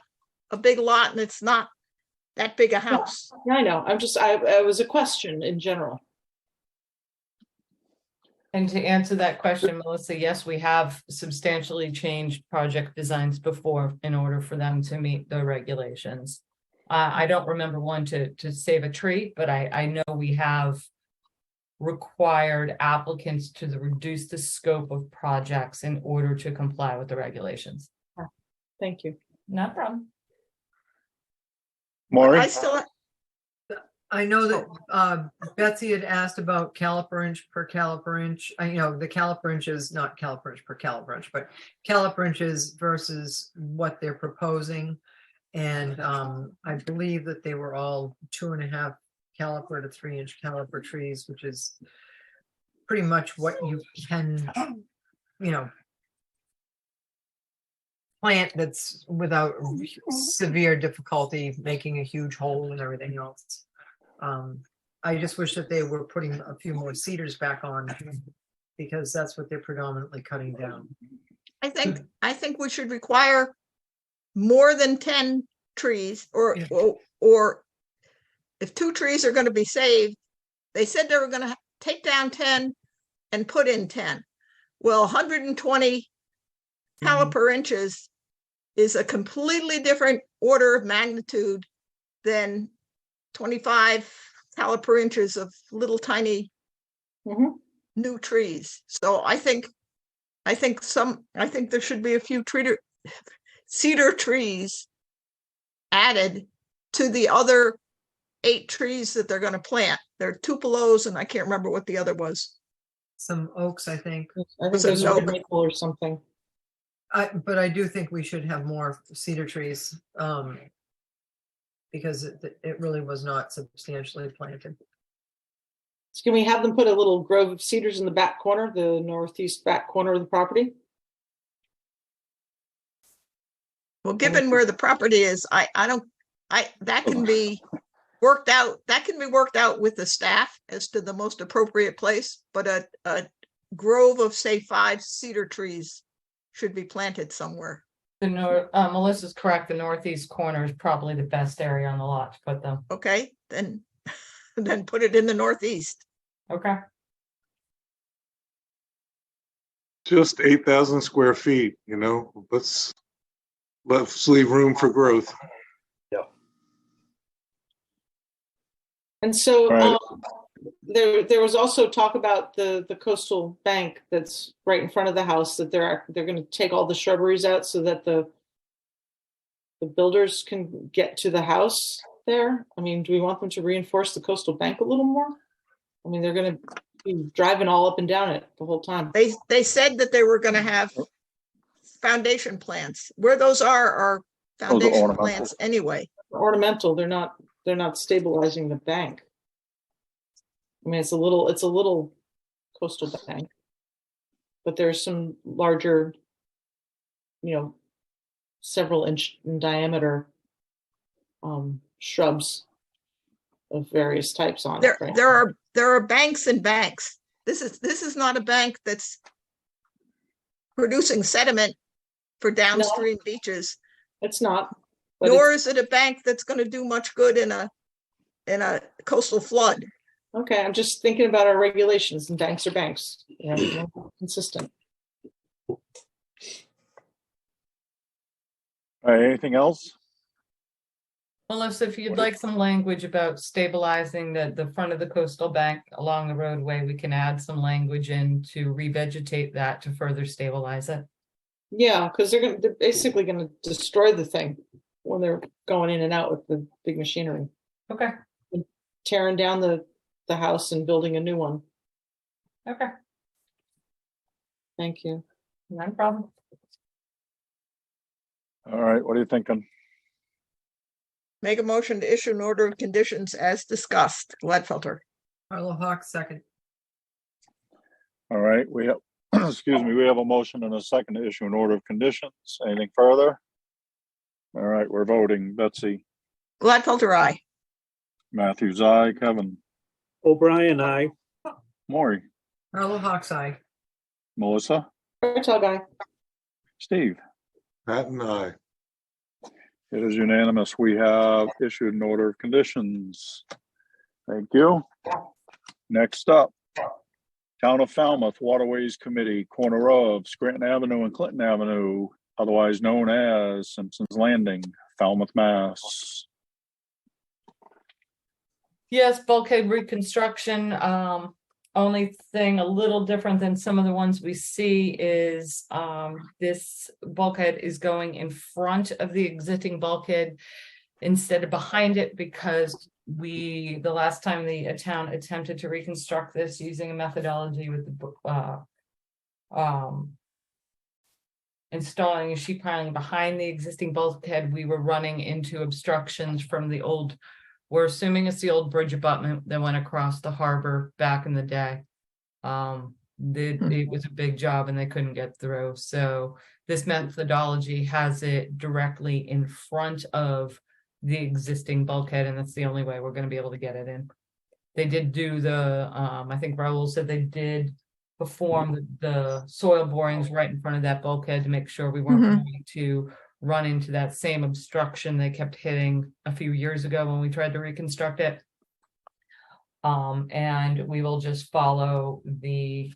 a big lot and it's not that big a house. Yeah, I know. I was a question in general. And to answer that question, Melissa, yes, we have substantially changed project designs before in order for them to meet the regulations. I don't remember one to save a tree, but I know we have required applicants to reduce the scope of projects in order to comply with the regulations. Thank you. No problem. Maury? I know that Betsy had asked about caliper inch per caliper inch. The caliper inch is not caliper inch per caliper inch, but caliper inches versus what they're proposing. And I believe that they were all 2.5 caliper to 3-inch caliper trees, which is pretty much what you can, plant that's without severe difficulty making a huge hole and everything else. I just wish that they were putting a few more cedars back on because that's what they're predominantly cutting down. I think we should require more than 10 trees or if 2 trees are going to be saved, they said they were going to take down 10 and put in 10. Well, 120 caliper inches is a completely different order of magnitude than 25 caliper inches of little tiny new trees. So I think there should be a few cedar trees added to the other 8 trees that they're going to plant. There are tupelos and I can't remember what the other was. Some oaks, I think. I think there's a maple or something. But I do think we should have more cedar trees. because it really was not substantially planted. So can we have them put a little grove of cedars in the back corner, the northeast back corner of the property? Well, given where the property is, that can be worked out with the staff as to the most appropriate place, but a grove of, say, 5 cedar trees should be planted somewhere. Melissa's correct. The northeast corner is probably the best area on the lot to put them. Okay, then put it in the northeast. Okay. Just 8,000 square feet, let's leave room for growth. And so Right. there was also talk about the coastal bank that's right in front of the house, that they're going to take all the shrubberies out so that the builders can get to the house there. I mean, do we want them to reinforce the coastal bank a little more? I mean, they're going to be driving all up and down it the whole time. They said that they were going to have foundation plants. Where those are foundation ornamental. plants anyway. Ornamental. They're not stabilizing the bank. I mean, it's a little coastal bank, but there's some larger, several inch in diameter shrubs of various types on it. Right? There are banks and banks. This is not a bank that's producing sediment for downstream beaches. It's not. Nor is it a bank that's going to do much good in a coastal flood. Okay, I'm just thinking about our regulations, and banks are banks. Consistent. All right, anything else? Melissa, if you'd like some language about stabilizing the front of the coastal bank along the roadway, we can add some language in to revegetate that to further stabilize it. Yeah, because they're basically going to destroy the thing when they're going in and out with the big machinery. Okay. And tearing down the house and building a new one. Okay. Thank you. No problem. All right, what are you thinking? Make a motion to issue an order of conditions as discussed. Gladfelter. Carlo Hawk, second. All right, we have, excuse me, we have a motion and a second to issue an order of conditions. Anything further? All right, we're voting. Betsy, Gladfelter, aye. Matthews, aye. Kevin, O'Brien, aye. Maury, Carlo Hawk's eye. Melissa, Tall guy. Steve. Pat and I. It is unanimous. We have issued an order of conditions. Thank you. Next up, Town of Falmouth Waterways Committee, corner of Scranton Avenue and Clinton Avenue, otherwise known as Simpson's Landing, Falmouth, Mass. Yes, bulkhead reconstruction. Only thing a little different than some of the ones we see is this bulkhead is going in front of the existing bulkhead instead of behind it, because the last time the town attempted to reconstruct this using a methodology with the installing a sheet piling behind the existing bulkhead, we were running into obstructions from the old, we're assuming it's the old bridge abutment that went across the harbor back in the day. It was a big job and they couldn't get through. So this methodology has it directly in front of the existing bulkhead, and that's the only way we're going to be able to get it in. They did do the, I think Raul said they did perform the soil borings right in front of that bulkhead to make sure we weren't going to run into that same obstruction they kept hitting a few years ago when we tried to reconstruct it. And we will just follow the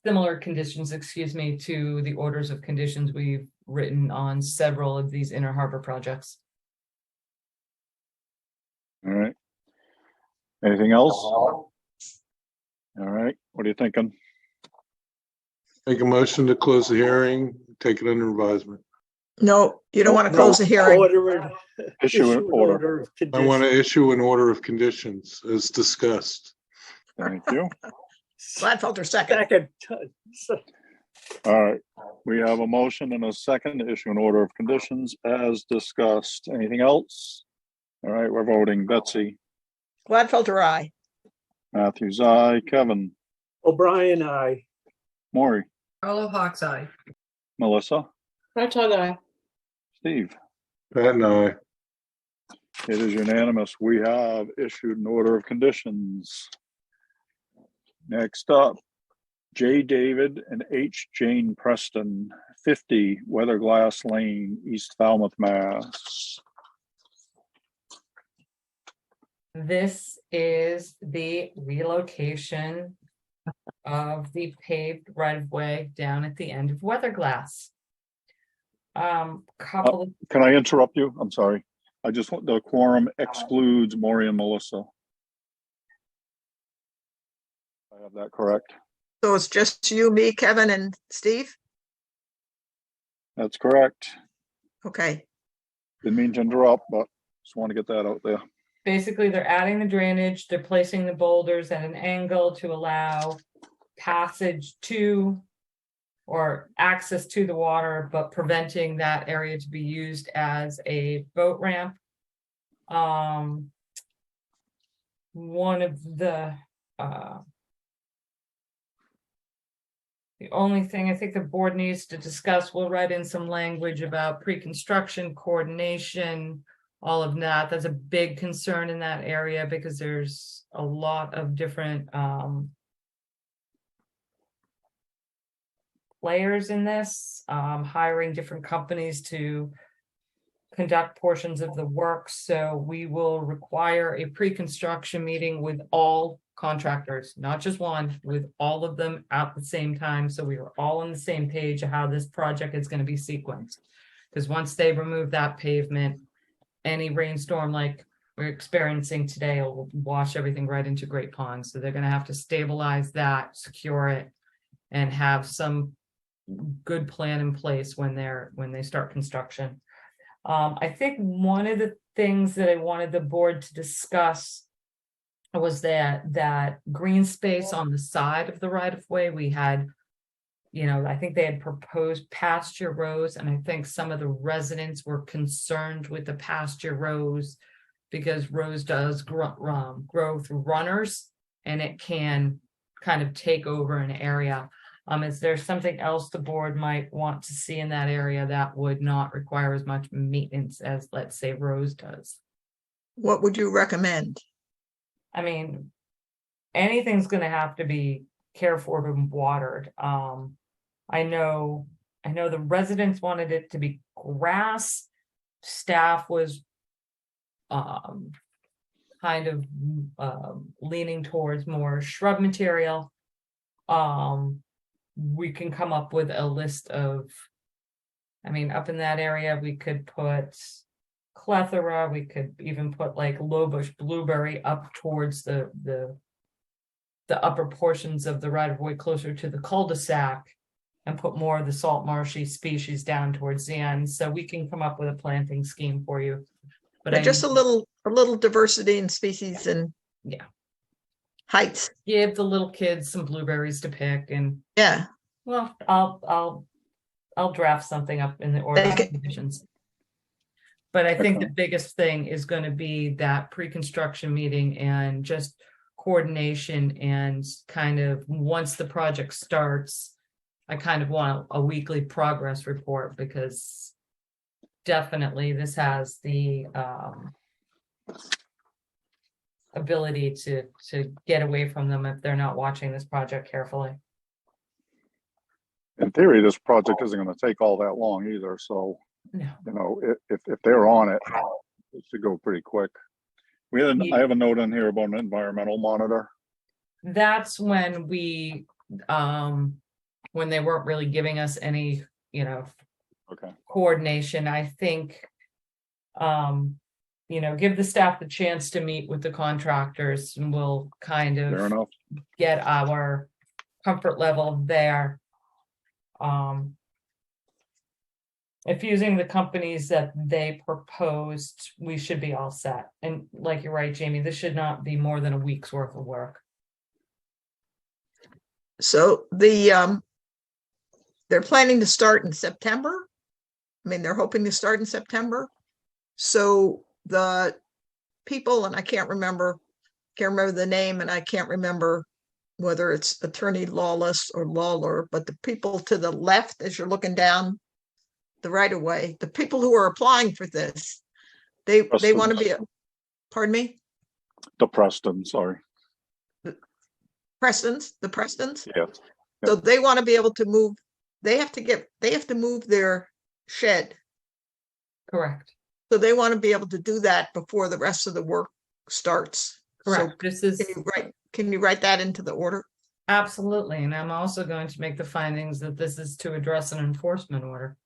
similar conditions, to the orders of conditions we've written on several of these inner harbor projects. All right. Anything else? All right, what are you thinking? Make a motion to close the hearing, take it under advisement. No, you don't want to close the hearing. Issue an order. Of I want to conditions. issue an order of conditions as discussed. Thank you. Gladfelter, second. Second. All right, we have a motion and a second to issue an order of conditions as discussed. Anything else? All right, we're voting. Betsy, Gladfelter, aye. Matthews, aye. Kevin, O'Brien, aye. Maury, Carlo Hawk's eye. Melissa, Right, eye. Steve. Pat and I, It is unanimous. We have issued an order of conditions. Next up, J. David and H. Jane Preston, 50 Weatherglass Lane, East Falmouth, Mass. This is the relocation of the paved right of way down at the end of Weatherglass. Couple of Can I interrupt you? I'm sorry. I just want the quorum excludes Maury and Melissa. I have that correct? So it's just you, me, Kevin, and Steve? That's correct. Okay. Didn't mean to interrupt, but just want to get that out there. basically they're adding the drainage, they're placing the boulders at an angle to allow passage to or access to the water, but preventing that area to be used as a boat ramp. One of the only thing I think the board needs to discuss, we'll write in some language about pre-construction coordination, all of that. That's a big concern in that area because there's a lot of different players in this, hiring different companies to conduct portions of the work. So we will require a pre-construction meeting with all contractors, not just one, with all of them at the same time. So we are all on the same page of how this project is going to be sequenced. Because once they remove that pavement, any rainstorm like we're experiencing today will wash everything right into Great Pond. So they're going to have to stabilize that, secure it, and have some good plan in place when they start construction. I think one of the things that I wanted the board to discuss was that green space on the side of the right of way. We had, I think they had proposed pasture rows, and I think some of the residents were concerned with the pasture rows because rows does grow through runners, and it can kind of take over an area. Is there something else the board might want to see in that area that would not require as much maintenance as, let's say, Rose does? What would you recommend? I mean, anything's going to have to be cared for and watered. I know the residents wanted it to be grass. Staff was kind of leaning towards more shrub material. We can come up with a list of, up in that area, we could put clethora, we could even put like low bush blueberry up towards the upper portions of the right of way closer to the cul-de-sac, and put more of the salt marshy species down towards the end. So we can come up with a planting scheme for you. But Just a little diversity in species and heights. Give the little kids some blueberries to pick, and well, I'll draft something up in the order of conditions. But I think the biggest thing is going to be that pre-construction meeting and just coordination, and kind of once the project starts, I kind of want a weekly progress report, because definitely this has the ability to get away from them if they're not watching this project carefully. In theory, this project isn't going to take all that long either. So, no. If they're on it, it should go pretty quick. I have a note in here about an environmental monitor. That's when we, when they weren't really giving us any, coordination. I think, give the staff the chance to meet with the contractors, and we'll kind of get our comfort level there. If using the companies that they proposed, we should be all set. And like you're right, Jamie, this should not be more than a week's worth of work. So the they're planning to start in September. I mean, they're hoping to start in September. So the people, and I can't remember the name, and I can't remember whether it's Attorney Lawless or Lawler, but the people to the left, as you're looking down the right of way, the people who are applying for this, they want to be, pardon me? The Preston, sorry. The Prestons. Yes. So they want to be able to move, they have to move their shed. Correct. So they want to be able to do that before the rest of the work starts. Correct. So This is can you write that into the order? absolutely, and I'm also going to make the findings that this is to address an enforcement order.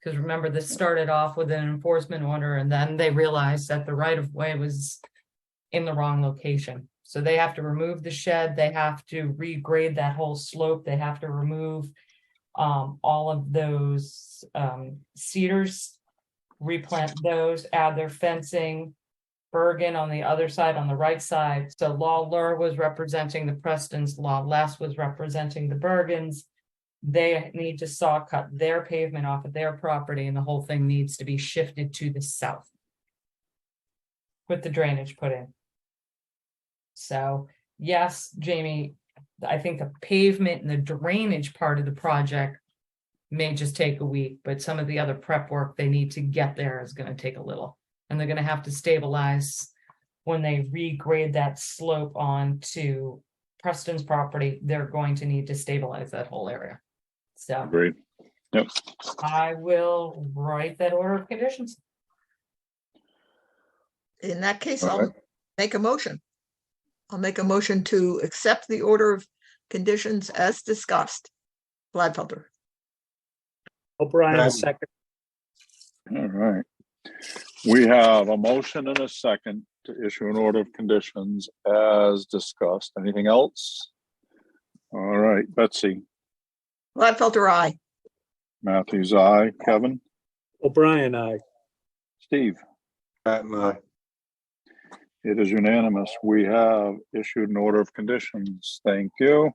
Because remember, this started off with an enforcement order, and then they realized that the right of way was in the wrong location. So they have to remove the shed, they have to regrade that whole slope, they have to remove all of those cedars, replant those, add their fencing, Bergen on the other side, on the right side. So Lawler was representing the Prestons, Lawless was representing the Bergens. They need to saw cut their pavement off of their property, and the whole thing needs to be shifted to the south with the drainage put in. So yes, Jamie, I think the pavement and the drainage part of the project may just take a week, but some of the other prep work they need to get there is going to take a little. And they're going to have to stabilize when they regrade that slope onto Preston's property. They're going to need to stabilize that whole area. So Great. Yep. I will write that order of conditions. In that case, All I'll right. make a motion. I'll make a motion to accept the order of conditions as discussed. Gladfelter. O'Brien, second. All right. We have a motion and a second to issue an order of conditions as discussed. Anything else? All right, Betsy. Gladfelter, aye. Matthews, aye. Kevin? O'Brien, aye. Steve? Pat and I. It is unanimous. We have issued an order of conditions. Thank you.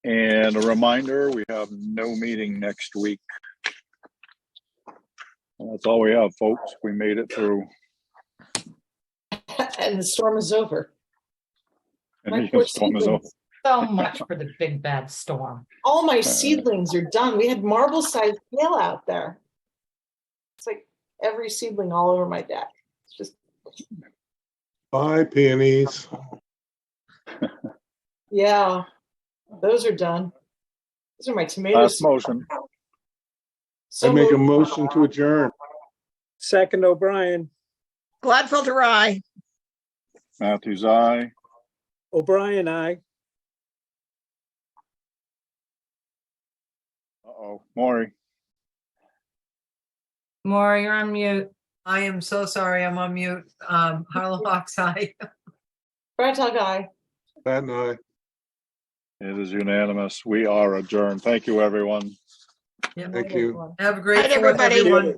And a reminder, we have no meeting next week. That's all we have, folks. We made it through. And the storm is over. And My the poor storm is over. seedlings. So much for the big bad storm. All my seedlings are done. We had marble-sized hail out there. It's like every seedling all over my deck. It's just, Bye, peonies. yeah, those are done. Those are my tomatoes. Last motion. So I make a moved. motion to adjourn. Second, O'Brien. Gladfelter, aye. Matthews, aye. O'Brien, aye. Uh-oh, Maury. Maura, you're on mute. I am so sorry, I'm on mute. Harlan Hawks, aye. Fragile guy. Pat and I. It is unanimous. We are adjourned. Thank you, everyone. Thank you. Have a great Night, Fourth, everybody. everyone.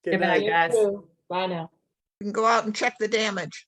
Good night, guys. Bye now. You can go out and check the damage.